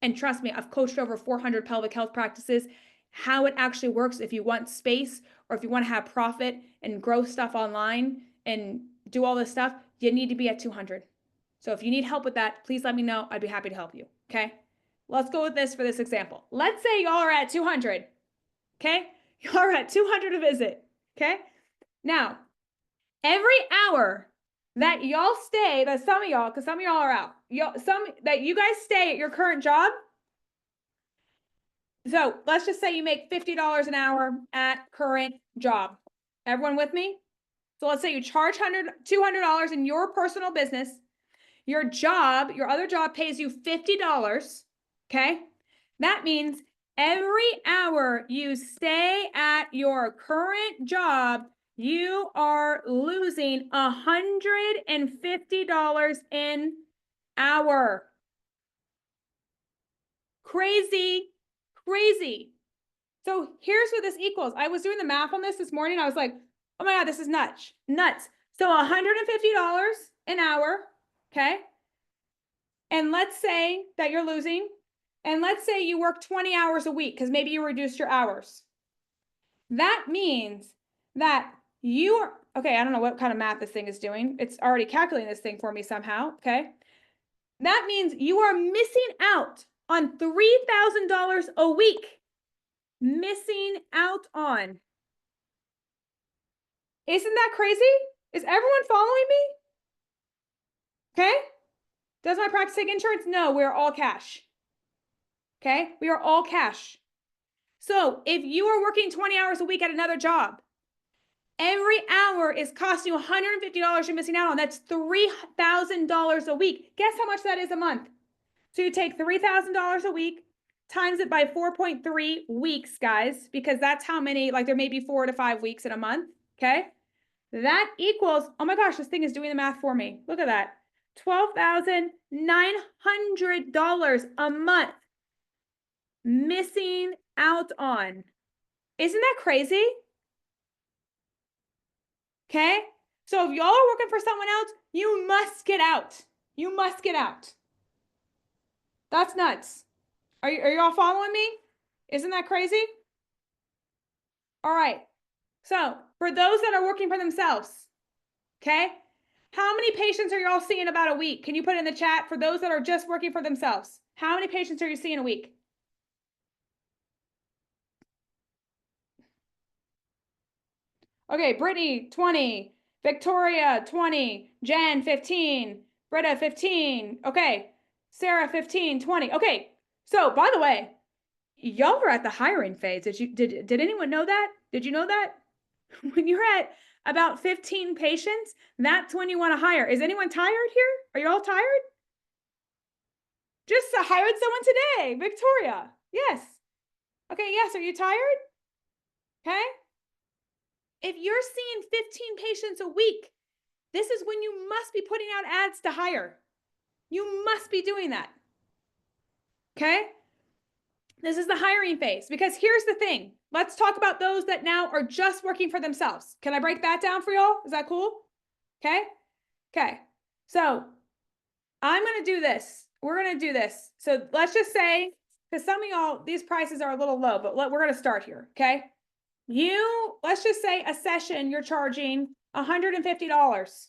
And trust me, I've coached over 400 pelvic health practices. How it actually works if you want space or if you want to have profit and grow stuff online and do all this stuff, you need to be at 200. So if you need help with that, please let me know. I'd be happy to help you. Okay, let's go with this for this example. Let's say y'all are at 200. Okay, y'all are at 200 a visit. Okay, now every hour that y'all stay, that some of y'all, because some of y'all are out, that you guys stay at your current job. So let's just say you make $50 an hour at current job. Everyone with me? So let's say you charge $200 in your personal business. Your job, your other job pays you $50. Okay. That means every hour you stay at your current job, you are losing $150 an hour. Crazy, crazy. So here's what this equals. I was doing the math on this morning. I was like, oh my God, this is nuts. So $150 an hour. Okay. And let's say that you're losing, and let's say you work 20 hours a week because maybe you reduced your hours. That means that you are, okay, I don't know what kind of math this thing is doing. It's already calculating this thing for me somehow, okay? That means you are missing out on $3,000 a week. Missing out on. Isn't that crazy? Is everyone following me? Okay? Does my practice take insurance? No, we're all cash. Okay? We are all cash. So if you are working 20 hours a week at another job, every hour is costing you $150 you're missing out on. That's $3,000 a week. Guess how much that is a month? So you take $3,000 a week, times it by 4.3 weeks, guys, because that's how many, like there may be 4 to 5 weeks in a month, okay? That equals, oh my gosh, this thing is doing the math for me. Look at that. $12,900 a month missing out on. Isn't that crazy? Okay? So if y'all are working for someone else, you must get out. You must get out. That's nuts. Are you all following me? Isn't that crazy? All right. So for those that are working for themselves, okay? How many patients are y'all seeing about a week? Can you put in the chat for those that are just working for themselves? How many patients are you seeing a week? Okay, Brittany, 20. Victoria, 20. Jen, 15. Britta, 15. Okay. Sarah, 15, 20. Okay. So by the way, y'all were at the hiring phase. Did anyone know that? Did you know that? When you're at about 15 patients, that's when you want to hire. Is anyone tired here? Are you all tired? Just hired someone today, Victoria. Yes. Okay, yes. Are you tired? Okay. If you're seeing 15 patients a week, this is when you must be putting out ads to hire. You must be doing that. Okay? This is the hiring phase, because here's the thing. Let's talk about those that now are just working for themselves. Can I break that down for y'all? Is that cool? Okay? Okay. So I'm going to do this. We're going to do this. So let's just say because some of y'all, these prices are a little low, but we're going to start here. Okay. Let's just say a session, you're charging $150.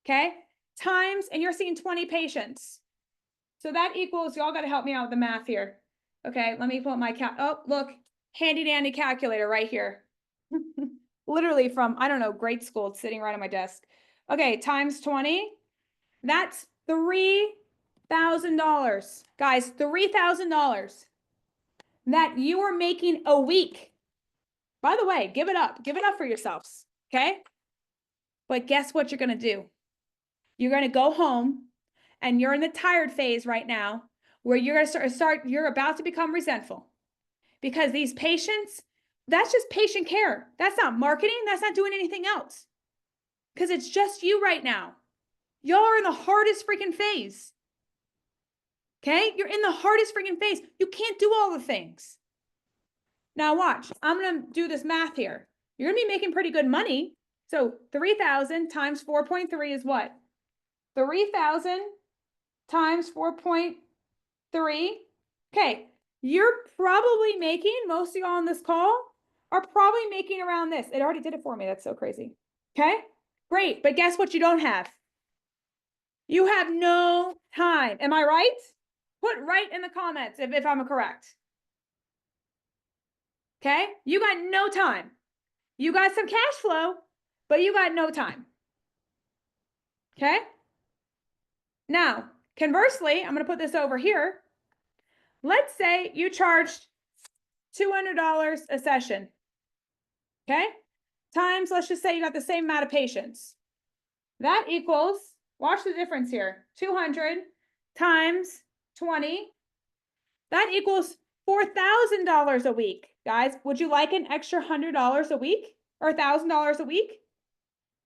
Okay. Times, and you're seeing 20 patients. So that equals, y'all got to help me out with the math here. Okay. Let me pull up my oh, look, handy dandy calculator right here. Literally from, I don't know, grade school. It's sitting right on my desk. Okay. Times 20. That's $3,000. Guys, $3,000 that you are making a week. By the way, give it up. Give it up for yourselves. Okay. But guess what you're going to do? You're going to go home and you're in the tired phase right now where you're going to you're about to become resentful because these patients, that's just patient care. That's not marketing. That's not doing anything else because it's just you right now. Y'all are in the hardest freaking phase. Okay. You're in the hardest freaking phase. You can't do all the things. Now watch, I'm going to do this math here. You're going to be making pretty good money. So 3,000 times 4.3 is what? 3,000 times 4.3. Okay. You're probably making, most of y'all on this call are probably making around this. It already did it for me. That's so crazy. Okay. Great. But guess what you don't have? You have no time. Am I right? Put right in the comments if I'm correct. Okay. You got no time. You got some cash flow, but you got no time. Okay. Now, conversely, I'm going to put this over here. Let's say you charged $200 a session. Okay. Times, let's just say you got the same amount of patients. That equals, watch the difference here. 200 times 20. That equals $4,000 a week. Guys, would you like an extra $100 a week or $1,000 a week?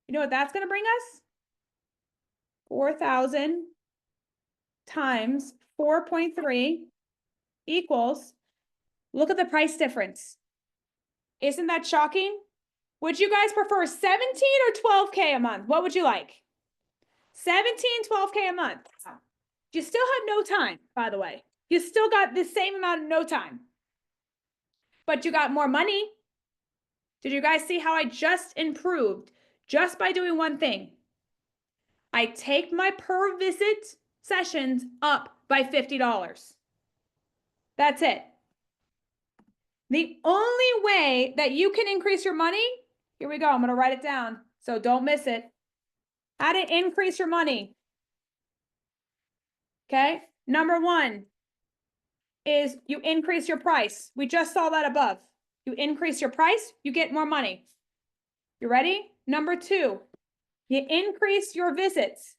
You know what that's going to bring us? 4,000 times 4.3 equals, look at the price difference. Isn't that shocking? Would you guys prefer 17 or 12K a month? What would you like? 17, 12K a month. You still have no time, by the way. You still got the same amount of no time, but you got more money. Did you guys see how I just improved just by doing one thing? I take my per visit sessions up by $50. That's it. The only way that you can increase your money, here we go. I'm going to write it down so don't miss it. How to increase your money. Okay. Number one is you increase your price. We just saw that above. You increase your price, you get more money. You ready? Number two, you increase your visits.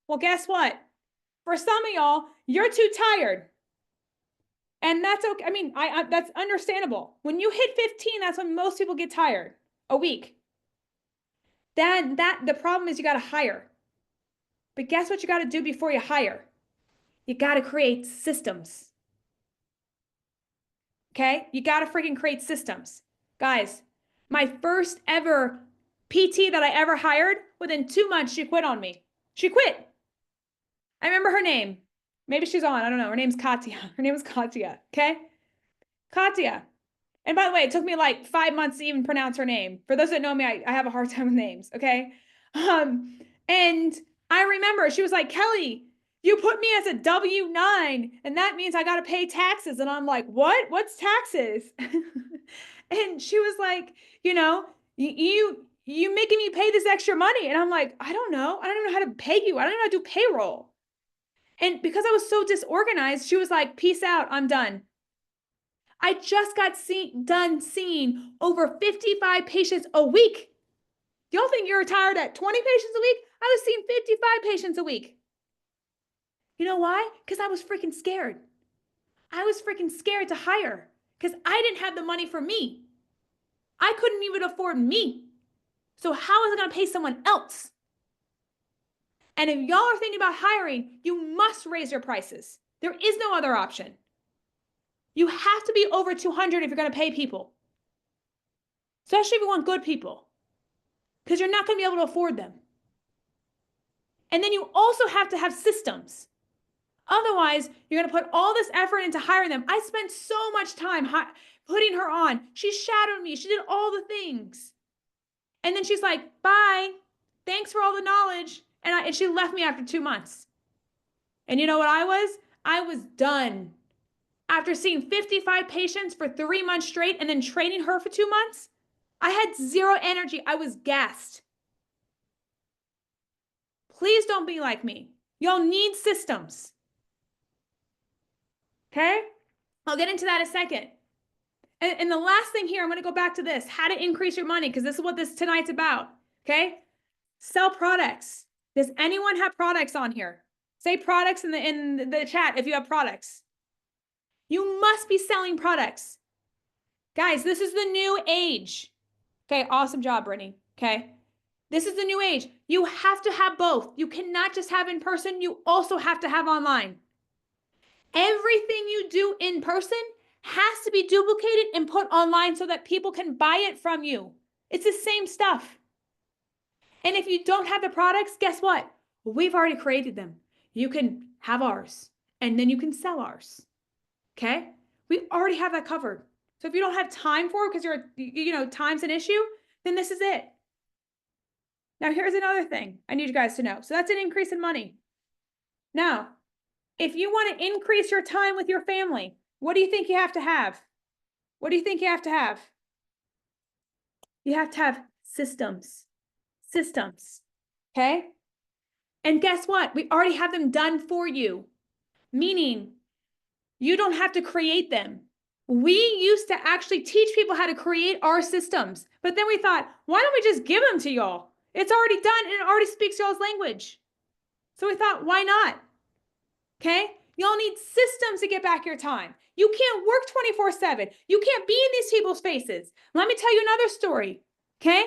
Well, guess what? For some of y'all, you're too tired. And that's okay. I mean, that's understandable. When you hit 15, that's when most people get tired a week. Then the problem is you got to hire. But guess what you got to do before you hire? You got to create systems. Okay? You got to freaking create systems. Guys, my first ever PT that I ever hired, within 2 months, she quit on me. She quit. I remember her name. Maybe she's on. I don't know. Her name's Katya. Her name is Katya. Okay? Katya. And by the way, it took me like 5 months to even pronounce her name. For those that know me, I have a hard time with names. Okay? And I remember she was like, Kelly, you put me as a W-9, and that means I got to pay taxes. And I'm like, what? What's taxes? And she was like, you making me pay this extra money. And I'm like, I don't know. I don't even know how to pay you. I don't even know how to do payroll. And because I was so disorganized, she was like, peace out. I'm done. I just got done seeing over 55 patients a week. Y'all think you're retired at 20 patients a week? I was seeing 55 patients a week. You know why? Because I was freaking scared. I was freaking scared to hire because I didn't have the money for me. I couldn't even afford me. So how was I going to pay someone else? And if y'all are thinking about hiring, you must raise your prices. There is no other option. You have to be over 200 if you're going to pay people. Especially if you want good people. Because you're not going to be able to afford them. And then you also have to have systems. Otherwise, you're going to put all this effort into hiring them. I spent so much time putting her on. She shadowed me. She did all the things. And then she's like, bye. Thanks for all the knowledge. And she left me after 2 months. And you know what I was? I was done. After seeing 55 patients for 3 months straight and then training her for 2 months, I had zero energy. I was gassed. Please don't be like me. Y'all need systems. Okay? I'll get into that in a second. And the last thing here, I'm going to go back to this, how to increase your money, because this is what this tonight's about. Okay? Sell products. Does anyone have products on here? Say products in the chat if you have products. You must be selling products. Guys, this is the new age. Okay, awesome job, Brittany. Okay. This is the new age. You have to have both. You cannot just have in person. You also have to have online. Everything you do in person has to be duplicated and put online so that people can buy it from you. It's the same stuff. And if you don't have the products, guess what? We've already created them. You can have ours and then you can sell ours. Okay? We already have that covered. So if you don't have time for it because time's an issue, then this is it. Now, here's another thing I need you guys to know. So that's an increase in money. Now, if you want to increase your time with your family, what do you think you have to have? What do you think you have to have? You have to have systems. Systems. Okay? And guess what? We already have them done for you. Meaning, you don't have to create them. We used to actually teach people how to create our systems. But then we thought, why don't we just give them to y'all? It's already done and it already speaks y'all's language. So we thought, why not? Okay? Y'all need systems to get back your time. You can't work 24/7. You can't be in these people's faces. Let me tell you another story. Okay?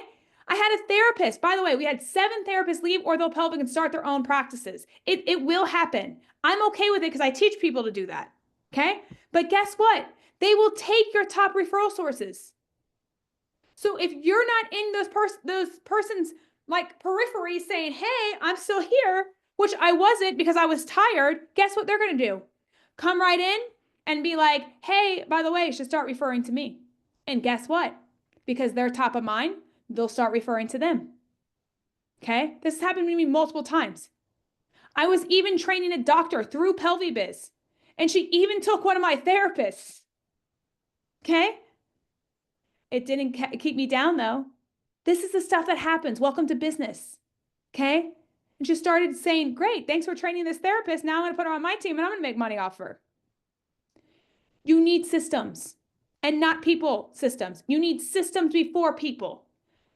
I had a therapist. By the way, we had 7 therapists leave orthopelvic and start their own practices. It will happen. I'm okay with it because I teach people to do that. Okay? But guess what? They will take your top referral sources. So if you're not in those persons like periphery saying, hey, I'm still here, which I wasn't because I was tired, guess what they're going to do? Come right in and be like, hey, by the way, you should start referring to me. And guess what? Because they're top of mind, they'll start referring to them. Okay? This has happened to me multiple times. I was even training a doctor through PelviBiz, and she even took one of my therapists. Okay? It didn't keep me down though. This is the stuff that happens. Welcome to business. Okay? And she started saying, great, thanks for training this therapist. Now I'm going to put her on my team and I'm going to make money off her. You need systems and not people systems. You need systems before people.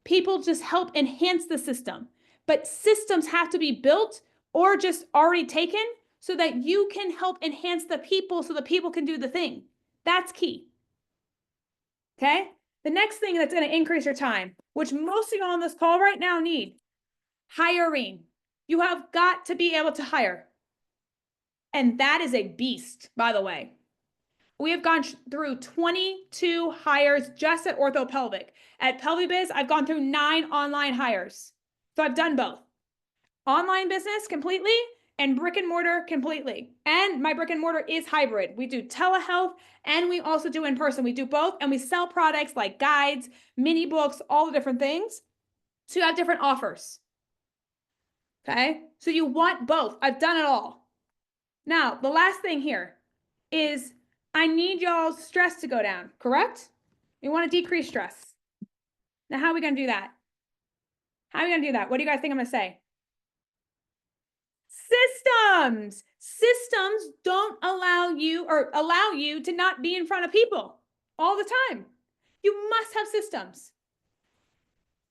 People just help enhance the system. But systems have to be built or just already taken so that you can help enhance the people so the people can do the thing. That's key. Okay? The next thing that's going to increase your time, which most of you on this call right now need, hiring. You have got to be able to hire. And that is a beast, by the way. We have gone through 22 hires just at orthopelvic. At PelviBiz, I've gone through 9 online hires. So I've done both. Online business completely and brick and mortar completely. And my brick and mortar is hybrid. We do telehealth and we also do in person. We do both and we sell products like guides, mini books, all the different things. So you have different offers. Okay? So you want both. I've done it all. Now, the last thing here is I need y'all's stress to go down, correct? We want to decrease stress. Now, how are we going to do that? How are we going to do that? What do you guys think I'm going to say? Systems. Systems don't allow you to not be in front of people all the time. You must have systems.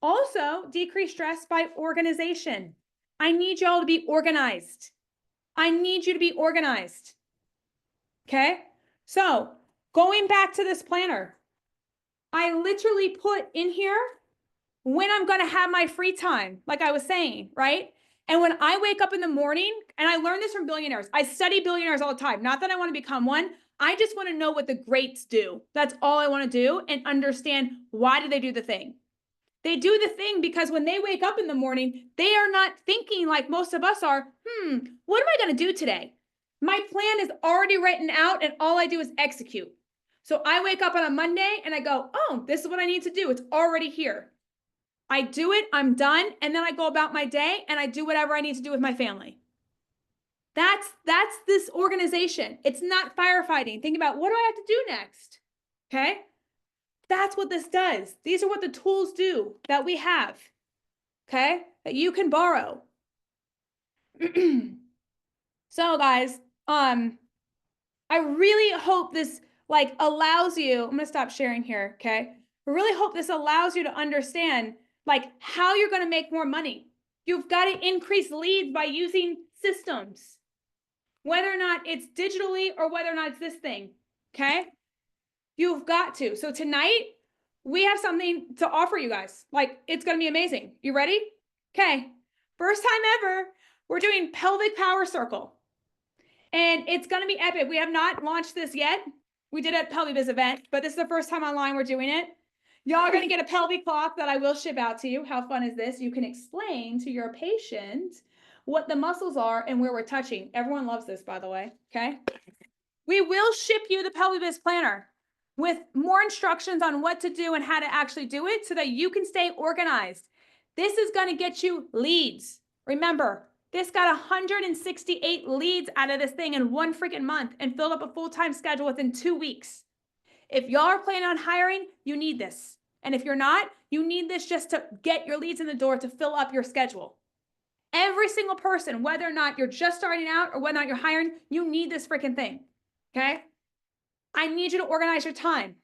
Also, decrease stress by organization. I need y'all to be organized. I need you to be organized. Okay? So, going back to this planner, I literally put in here when I'm going to have my free time, like I was saying, right? And when I wake up in the morning, and I learned this from billionaires, I study billionaires all the time. Not that I want to become one. I just want to know what the greats do. That's all I want to do and understand why do they do the thing. They do the thing because when they wake up in the morning, they are not thinking like most of us are, what am I going to do today? My plan is already written out and all I do is execute. So I wake up on a Monday and I go, oh, this is what I need to do. It's already here. I do it, I'm done, and then I go about my day and I do whatever I need to do with my family. That's this organization. It's not firefighting. Think about, what do I have to do next? Okay? That's what this does. These are what the tools do that we have. Okay? That you can borrow. So guys, I really hope this like allows you, I'm going to stop sharing here, okay? I really hope this allows you to understand like how you're going to make more money. You've got to increase leads by using systems, whether or not it's digitally or whether or not it's this thing, okay? You've got to. So tonight, we have something to offer you guys. Like, it's going to be amazing. You ready? Okay. First time ever, we're doing pelvic power circle. And it's going to be epic. We have not launched this yet. We did at PelviBiz event, but this is the first time online we're doing it. Y'all are going to get a pelvic cloth that I will ship out to you. How fun is this? You can explain to your patient what the muscles are and where we're touching. Everyone loves this, by the way. Okay. We will ship you the PelviBiz planner with more instructions on what to do and how to actually do it so that you can stay organized. This is going to get you leads. Remember, this got 168 leads out of this thing in one freaking month and filled up a full-time schedule within 2 weeks. If y'all are planning on hiring, you need this. And if you're not, you need this just to get your leads in the door to fill up your schedule. Every single person, whether or not you're just starting out or whether or not you're hiring, you need this freaking thing. Okay? I need you to organize your time.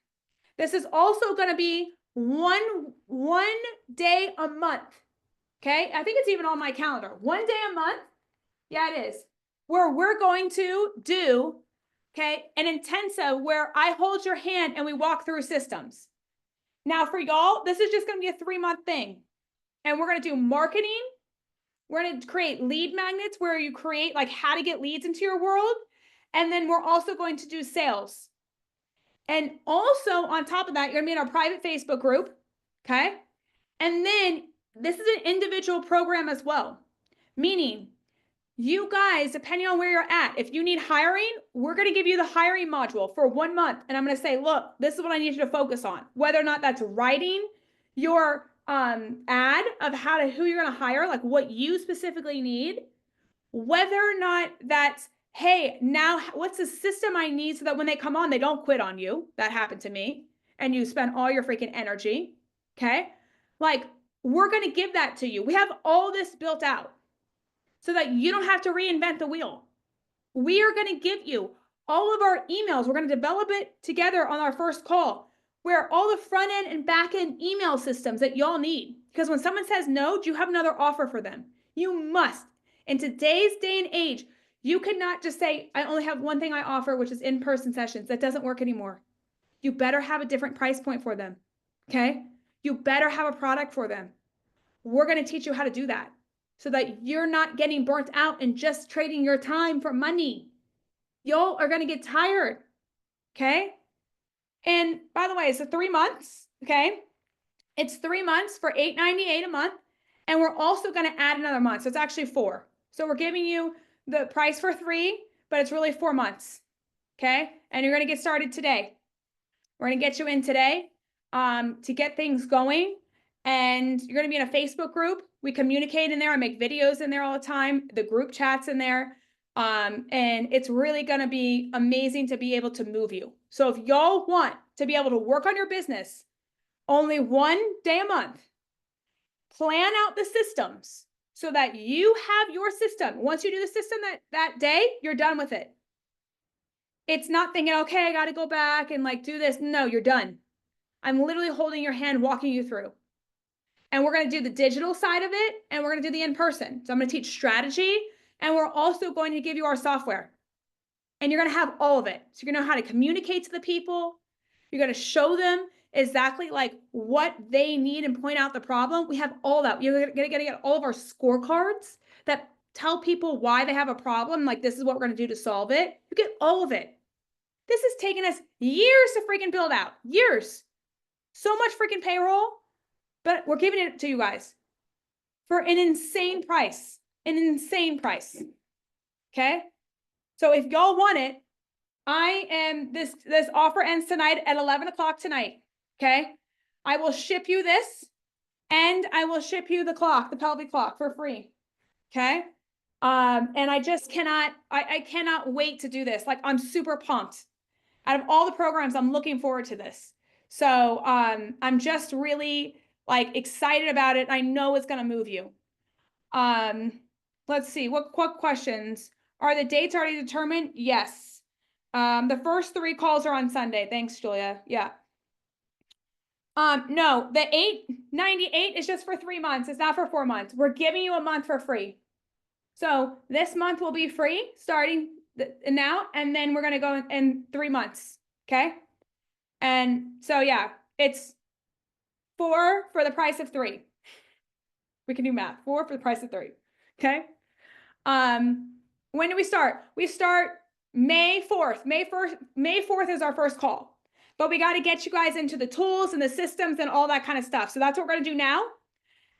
This is also going to be one day a month. Okay. I think it's even on my calendar. 1 day a month. Yeah, it is. Where we're going to do, okay, an intensive where I hold your hand and we walk through systems. Now for y'all, this is just going to be a 3-month thing. And we're going to do marketing. We're going to create lead magnets where you create like how to get leads into your world. And then we're also going to do sales. And also on top of that, you're going to be in our private Facebook group. Okay. And then this is an individual program as well, meaning you guys, depending on where you're at, if you need hiring, we're going to give you the hiring module for 1 month. And I'm going to say, look, this is what I need you to focus on, whether or not that's writing your ad of who you're going to hire, like what you specifically need, whether or not that's, hey, now what's the system I need so that when they come on, they don't quit on you. That happened to me. And you spend all your freaking energy. Okay. Like, we're going to give that to you. We have all this built out so that you don't have to reinvent the wheel. We are going to give you all of our emails. We're going to develop it together on our first call, where all the front end and back end email systems that y'all need. Because when someone says no, do you have another offer for them? You must. In today's day and age, you cannot just say, I only have one thing I offer, which is in-person sessions. That doesn't work anymore. You better have a different price point for them. Okay? You better have a product for them. We're going to teach you how to do that so that you're not getting burnt out and just trading your time for money. Y'all are going to get tired. Okay. And by the way, it's 3 months. Okay. It's 3 months for $8.98 a month. And we're also going to add another month. So it's actually 4. So we're giving you the price for 3, but it's really 4 months. Okay. And you're going to get started today. We're going to get you in today to get things going. And you're going to be in a Facebook group. We communicate in there. I make videos in there all the time. The group chats in there. And it's really going to be amazing to be able to move you. So if y'all want to be able to work on your business only 1 day a month, plan out the systems so that you have your system. Once you do the system that day, you're done with it. It's not thinking, okay, I got to go back and like do this. No, you're done. I'm literally holding your hand, walking you through. And we're going to do the digital side of it, and we're going to do the in-person. So I'm going to teach strategy, and we're also going to give you our software. And you're going to have all of it. So you're going to know how to communicate to the people. You're going to show them exactly like what they need and point out the problem. We have all that. You're going to get all of our scorecards that tell people why they have a problem. Like, this is what we're going to do to solve it. You get all of it. This has taken us years to freaking build out. Years. So much freaking payroll. But we're giving it to you guys for an insane price. An insane price. Okay? So if y'all want it, this offer ends tonight at 11 o'clock tonight. Okay. I will ship you this and I will ship you the clock, the pelvic clock for free. Okay. And I just cannot, I cannot wait to do this. Like, I'm super pumped. Out of all the programs, I'm looking forward to this. So, I'm just really like excited about it. I know it's going to move you. Let's see, what questions? Are the dates already determined? Yes. The first 3 calls are on Sunday. Thanks, Julia. Yeah. No, the $898 is just for 3 months. It's not for 4 months. We're giving you a month for free. So this month will be free starting now, and then we're going to go in 3 months. Okay. And so, yeah, it's 4 for the price of 3. We can do math. 4 for the price of 3. Okay. When do we start? We start May 4th. May 4th is our first call. But we got to get you guys into the tools and the systems and all that kind of stuff. So that's what we're going to do now.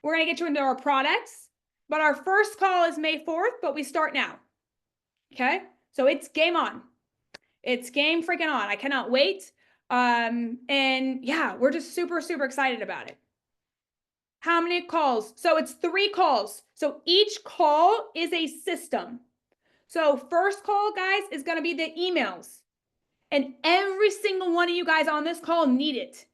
We're going to get you into our products. But our first call is May 4th, but we start now. Okay? So it's game on. It's game freaking on. I cannot wait. And yeah, we're just super, super excited about it. How many calls? So it's 3 calls. So each call is a system. So first call, guys, is going to be the emails. And every single one of you guys on this call need it.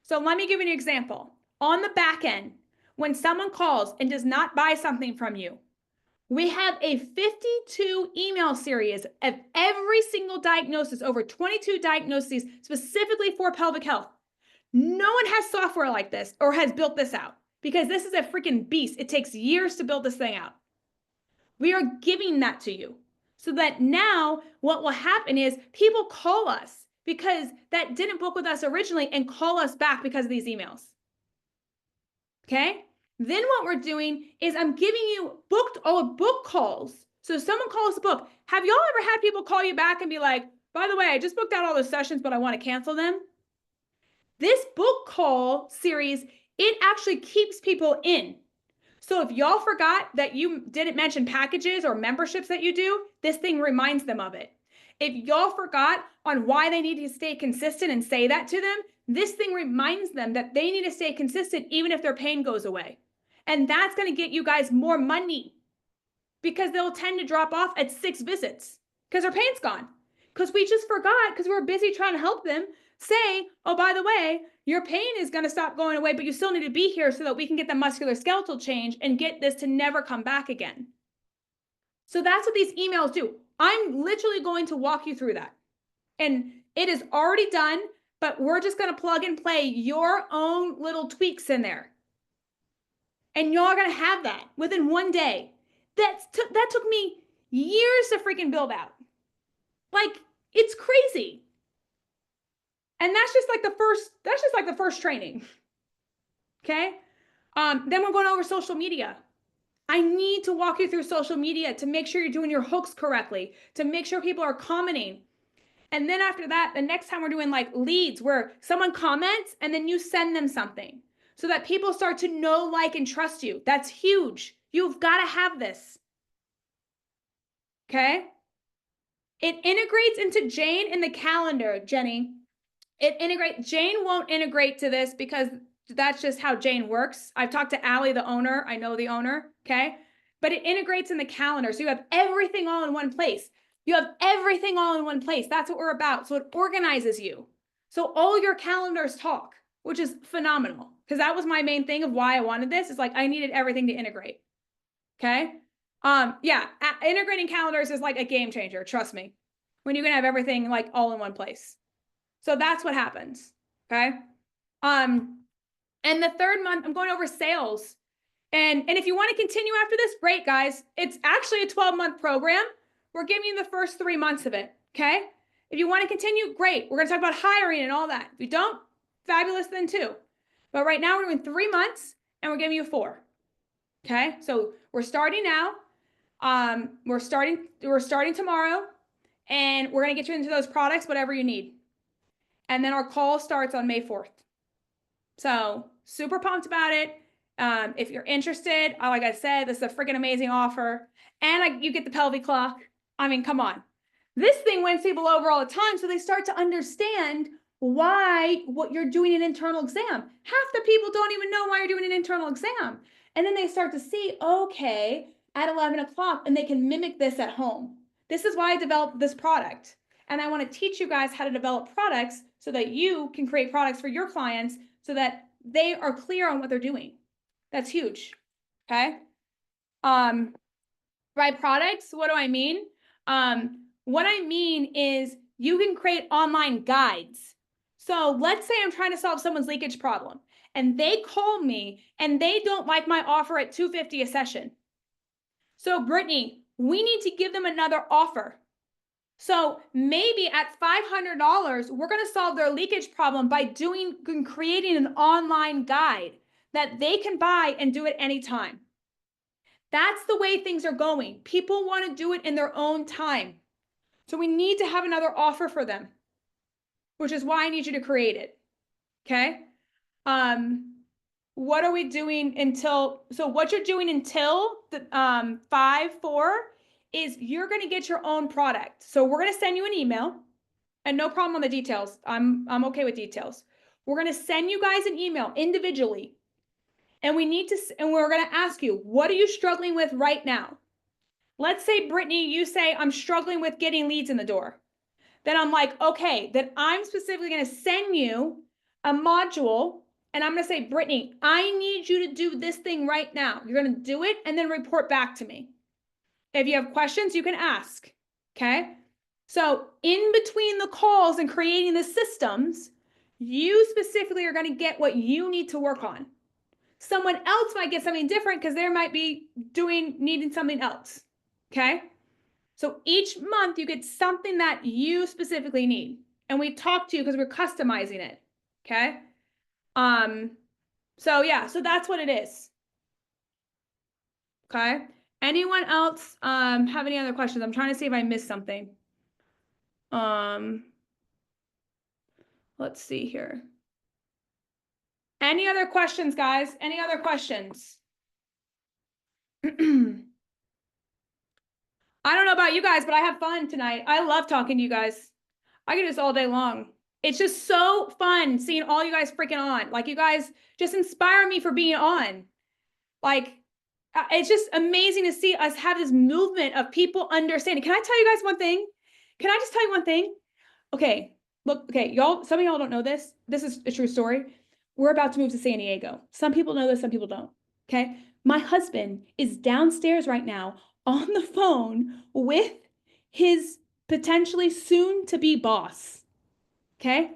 So let me give you an example. On the back end, when someone calls and does not buy something from you, we have a 52 email series of every single diagnosis, over 22 diagnoses specifically for pelvic health. No one has software like this or has built this out, because this is a freaking beast. It takes years to build this thing out. We are giving that to you so that now what will happen is people call us because that didn't book with us originally and call us back because of these emails. Okay? Then what we're doing is I'm giving you book calls. So someone calls a book. Have y'all ever had people call you back and be like, by the way, I just booked out all the sessions, but I want to cancel them? This book call series, it actually keeps people in. So if y'all forgot that you didn't mention packages or memberships that you do, this thing reminds them of it. If y'all forgot on why they need to stay consistent and say that to them, this thing reminds them that they need to stay consistent even if their pain goes away. And that's going to get you guys more money, because they'll tend to drop off at 6 visits because their pain's gone. Because we just forgot, because we're busy trying to help them, say, oh, by the way, your pain is going to stop going away, but you still need to be here so that we can get the musculoskeletal change and get this to never come back again. So that's what these emails do. I'm literally going to walk you through that. And it is already done, but we're just going to plug and play your own little tweaks in there. And y'all are going to have that within 1 day. That took me years to freaking build out. Like, it's crazy. And that's just like the first training. Okay. Then we're going over social media. I need to walk you through social media to make sure you're doing your hooks correctly, to make sure people are commenting. And then after that, the next time we're doing like leads where someone comments and then you send them something so that people start to know, like, and trust you. That's huge. You've got to have this. Okay. It integrates into Jane in the calendar, Jenny. Jane won't integrate to this because that's just how Jane works. I've talked to Allie, the owner. I know the owner. Okay. But it integrates in the calendar. So you have everything all in one place. You have everything all in one place. That's what we're about. So it organizes you. So all your calendars talk, which is phenomenal, because that was my main thing of why I wanted this. Is like, I needed everything to integrate. Okay. Yeah. Integrating calendars is like a game changer. Trust me. When you're going to have everything like all in one place. So that's what happens. Okay. And the 3rd month, I'm going over sales. And if you want to continue after this, great, guys. It's actually a 12-month program. We're giving you the first 3 months of it. Okay. If you want to continue, great. We're going to talk about hiring and all that. If you don't, fabulous then too. But right now we're doing 3 months and we're giving you 4. Okay. So we're starting now. We're starting tomorrow, and we're going to get you into those products, whatever you need. And then our call starts on May 4th. So super pumped about it. If you're interested, like I said, this is a freaking amazing offer. And you get the pelvic clock. I mean, come on. This thing wins people over all the time. So they start to understand why what you're doing an internal exam. Half the people don't even know why you're doing an internal exam. And then they start to see, okay, at 11 o'clock, and they can mimic this at home. This is why I developed this product. And I want to teach you guys how to develop products so that you can create products for your clients so that they are clear on what they're doing. That's huge. Okay. By products, what do I mean? What I mean is you can create online guides. So let's say I'm trying to solve someone's leakage problem and they call me and they don't like my offer at $250 a session. So Brittany, we need to give them another offer. So maybe at $500, we're going to solve their leakage problem by creating an online guide that they can buy and do it anytime. That's the way things are going. People want to do it in their own time. So we need to have another offer for them, which is why I need you to create it. Okay. What are we doing so what you're doing until the 5/4 is you're going to get your own product. So we're going to send you an email and no problem on the details. I'm okay with details. We're going to send you guys an email individually. And we're going to ask you, what are you struggling with right now? Let's say, Brittany, you say, I'm struggling with getting leads in the door. Then I'm like, okay, then I'm specifically going to send you a module. And I'm going to say, Brittany, I need you to do this thing right now. You're going to do it and then report back to me. If you have questions, you can ask. Okay. So in between the calls and creating the systems, you specifically are going to get what you need to work on. Someone else might get something different because they might be needing something else. Okay. So each month you get something that you specifically need. And we talk to you because we're customizing it. Okay. So yeah, so that's what it is. Okay. Anyone else have any other questions? I'm trying to see if I missed something. Let's see here. Any other questions, guys? Any other questions? I don't know about you guys, but I have fun tonight. I love talking to you guys. I can do this all day long. It's just so fun seeing all you guys freaking on. Like, you guys just inspire me for being on. Like, it's just amazing to see us have this movement of people understanding. Can I tell you guys one thing? Can I just tell you one thing? Okay, look, okay, y'all, some of y'all don't know this. This is a true story. We're about to move to San Diego. Some people know this, some people don't. Okay. My husband is downstairs right now on the phone with his potentially soon to be boss. Okay.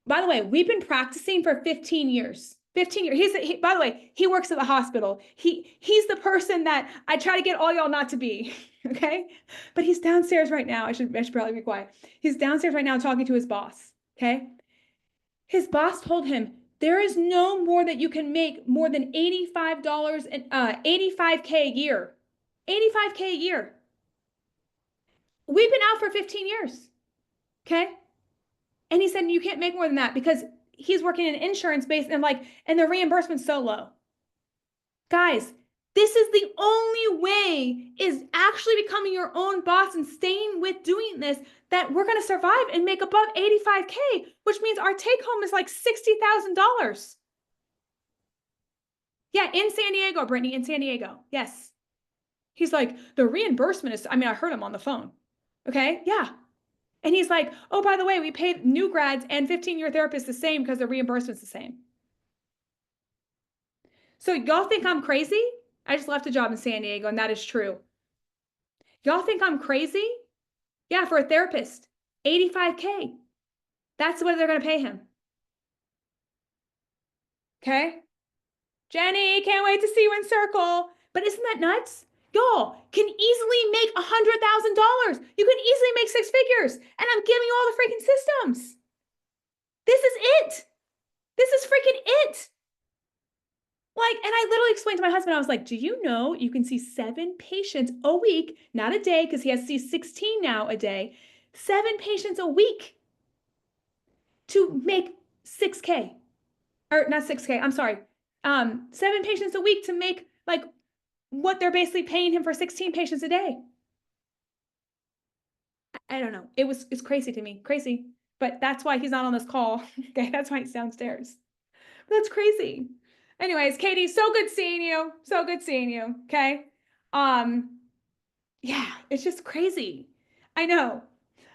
By the way, we've been practicing for 15 years. 15 years. By the way, he works at the hospital. He's the person that I try to get all y'all not to be. Okay. But he's downstairs right now. I should probably be quiet. He's downstairs right now talking to his boss. Okay. His boss told him, there is no more that you can make more than $85 and $85K a year. $85K a year. We've been out for 15 years. Okay. And he said, you can't make more than that because he's working in insurance based and the reimbursement's so low. Guys, this is the only way is actually becoming your own boss and staying with doing this that we're going to survive and make above 85K, which means our take home is like $60,000. Yeah, in San Diego, Brittany, in San Diego. Yes. He's like, the reimbursement is, I heard him on the phone. Okay. Yeah. And he's like, oh, by the way, we pay new grads and 15-year therapists the same because the reimbursement's the same. So y'all think I'm crazy? I just left a job in San Diego, and that is true. Y'all think I'm crazy? Yeah, for a therapist, 85K. That's what they're going to pay him. Okay. Jenny, can't wait to see you in Circle. But isn't that nuts? Y'all can easily make $100,000. You can easily make 6 figures. And I'm giving you all the freaking systems. This is it. This is freaking it. Like, and I literally explained to my husband, I was like, do you know you can see 7 patients a week, not a day, because he has to see 16 now a day, 7 patients a week to make 6K. Or not 6K, I'm sorry. 7 patients a week to make like what they're basically paying him for 16 patients a day. I don't know. It's crazy to me. Crazy. But that's why he's not on this call. Okay. That's why he's downstairs. But that's crazy. Anyways, Katie, so good seeing you. So good seeing you. Okay. Yeah, it's just crazy. I know.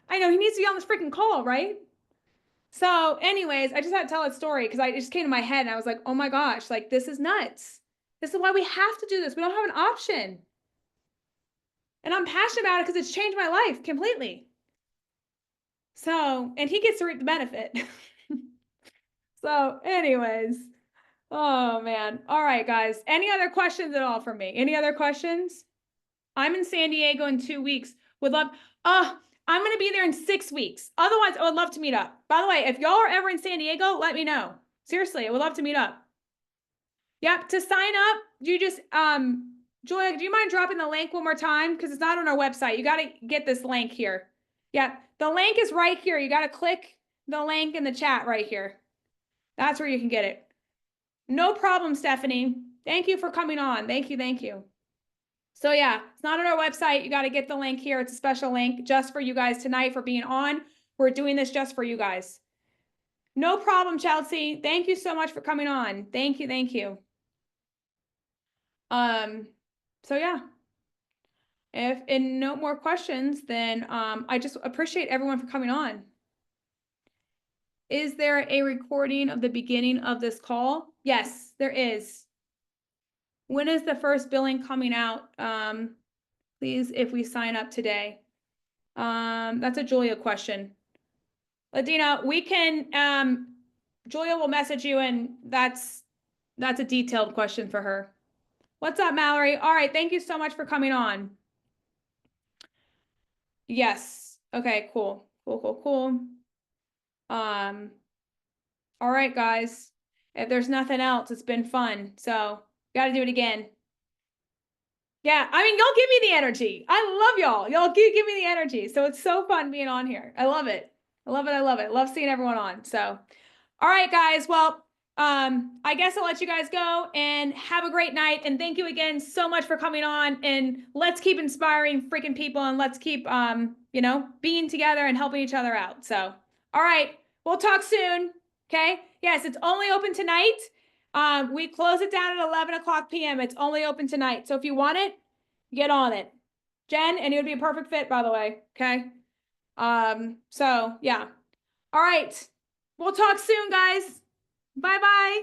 I know. He needs to be on this freaking call, right? So, anyways, I just had to tell that story because I just came to my head and I was like, oh my gosh, like this is nuts. This is why we have to do this. We don't have an option. And I'm passionate about it because it's changed my life completely. So, and he gets to reap the benefit. So, anyways, oh man. All right, guys. Any other questions at all from me? Any other questions? I'm in San Diego in 2 weeks. Would love, I'm going to be there in 6 weeks. Otherwise, I would love to meet up. By the way, if y'all are ever in San Diego, let me know. Seriously, I would love to meet up. Yep. To sign up, you just, Julia, do you mind dropping the link one more time? Because it's not on our website. You got to get this link here. Yeah. The link is right here. You got to click the link in the chat right here. That's where you can get it. No problem, Stephanie. Thank you for coming on. Thank you. Thank you. So yeah, it's not on our website. You got to get the link here. It's a special link just for you guys tonight for being on. We're doing this just for you guys. No problem, Chelsea. Thank you so much for coming on. Thank you. Thank you. So yeah, if no more questions, then I just appreciate everyone for coming on. Is there a recording of the beginning of this call? Yes, there is. When is the first billing coming out? Please, if we sign up today. That's a Julia question. Ladina, we can, Julia will message you and that's a detailed question for her. What's up, Mallory? All right. Thank you so much for coming on. Yes. Okay, cool. Cool. All right, guys. If there's nothing else, it's been fun. So got to do it again. Yeah, I mean, y'all give me the energy. I love y'all. Y'all give me the energy. So it's so fun being on here. I love it. I love it. Love seeing everyone on. So, all right, guys. Well, I guess I'll let you guys go and have a great night. And thank you again so much for coming on. And let's keep inspiring freaking people and let's keep, being together and helping each other out. So, all right, we'll talk soon. Okay. Yes, it's only open tonight. We close it down at 11 o'clock p.m. It's only open tonight. So if you want it, get on it. Jen, and it would be a perfect fit, by the way. Okay. So yeah. All right. We'll talk soon, guys. Bye-bye.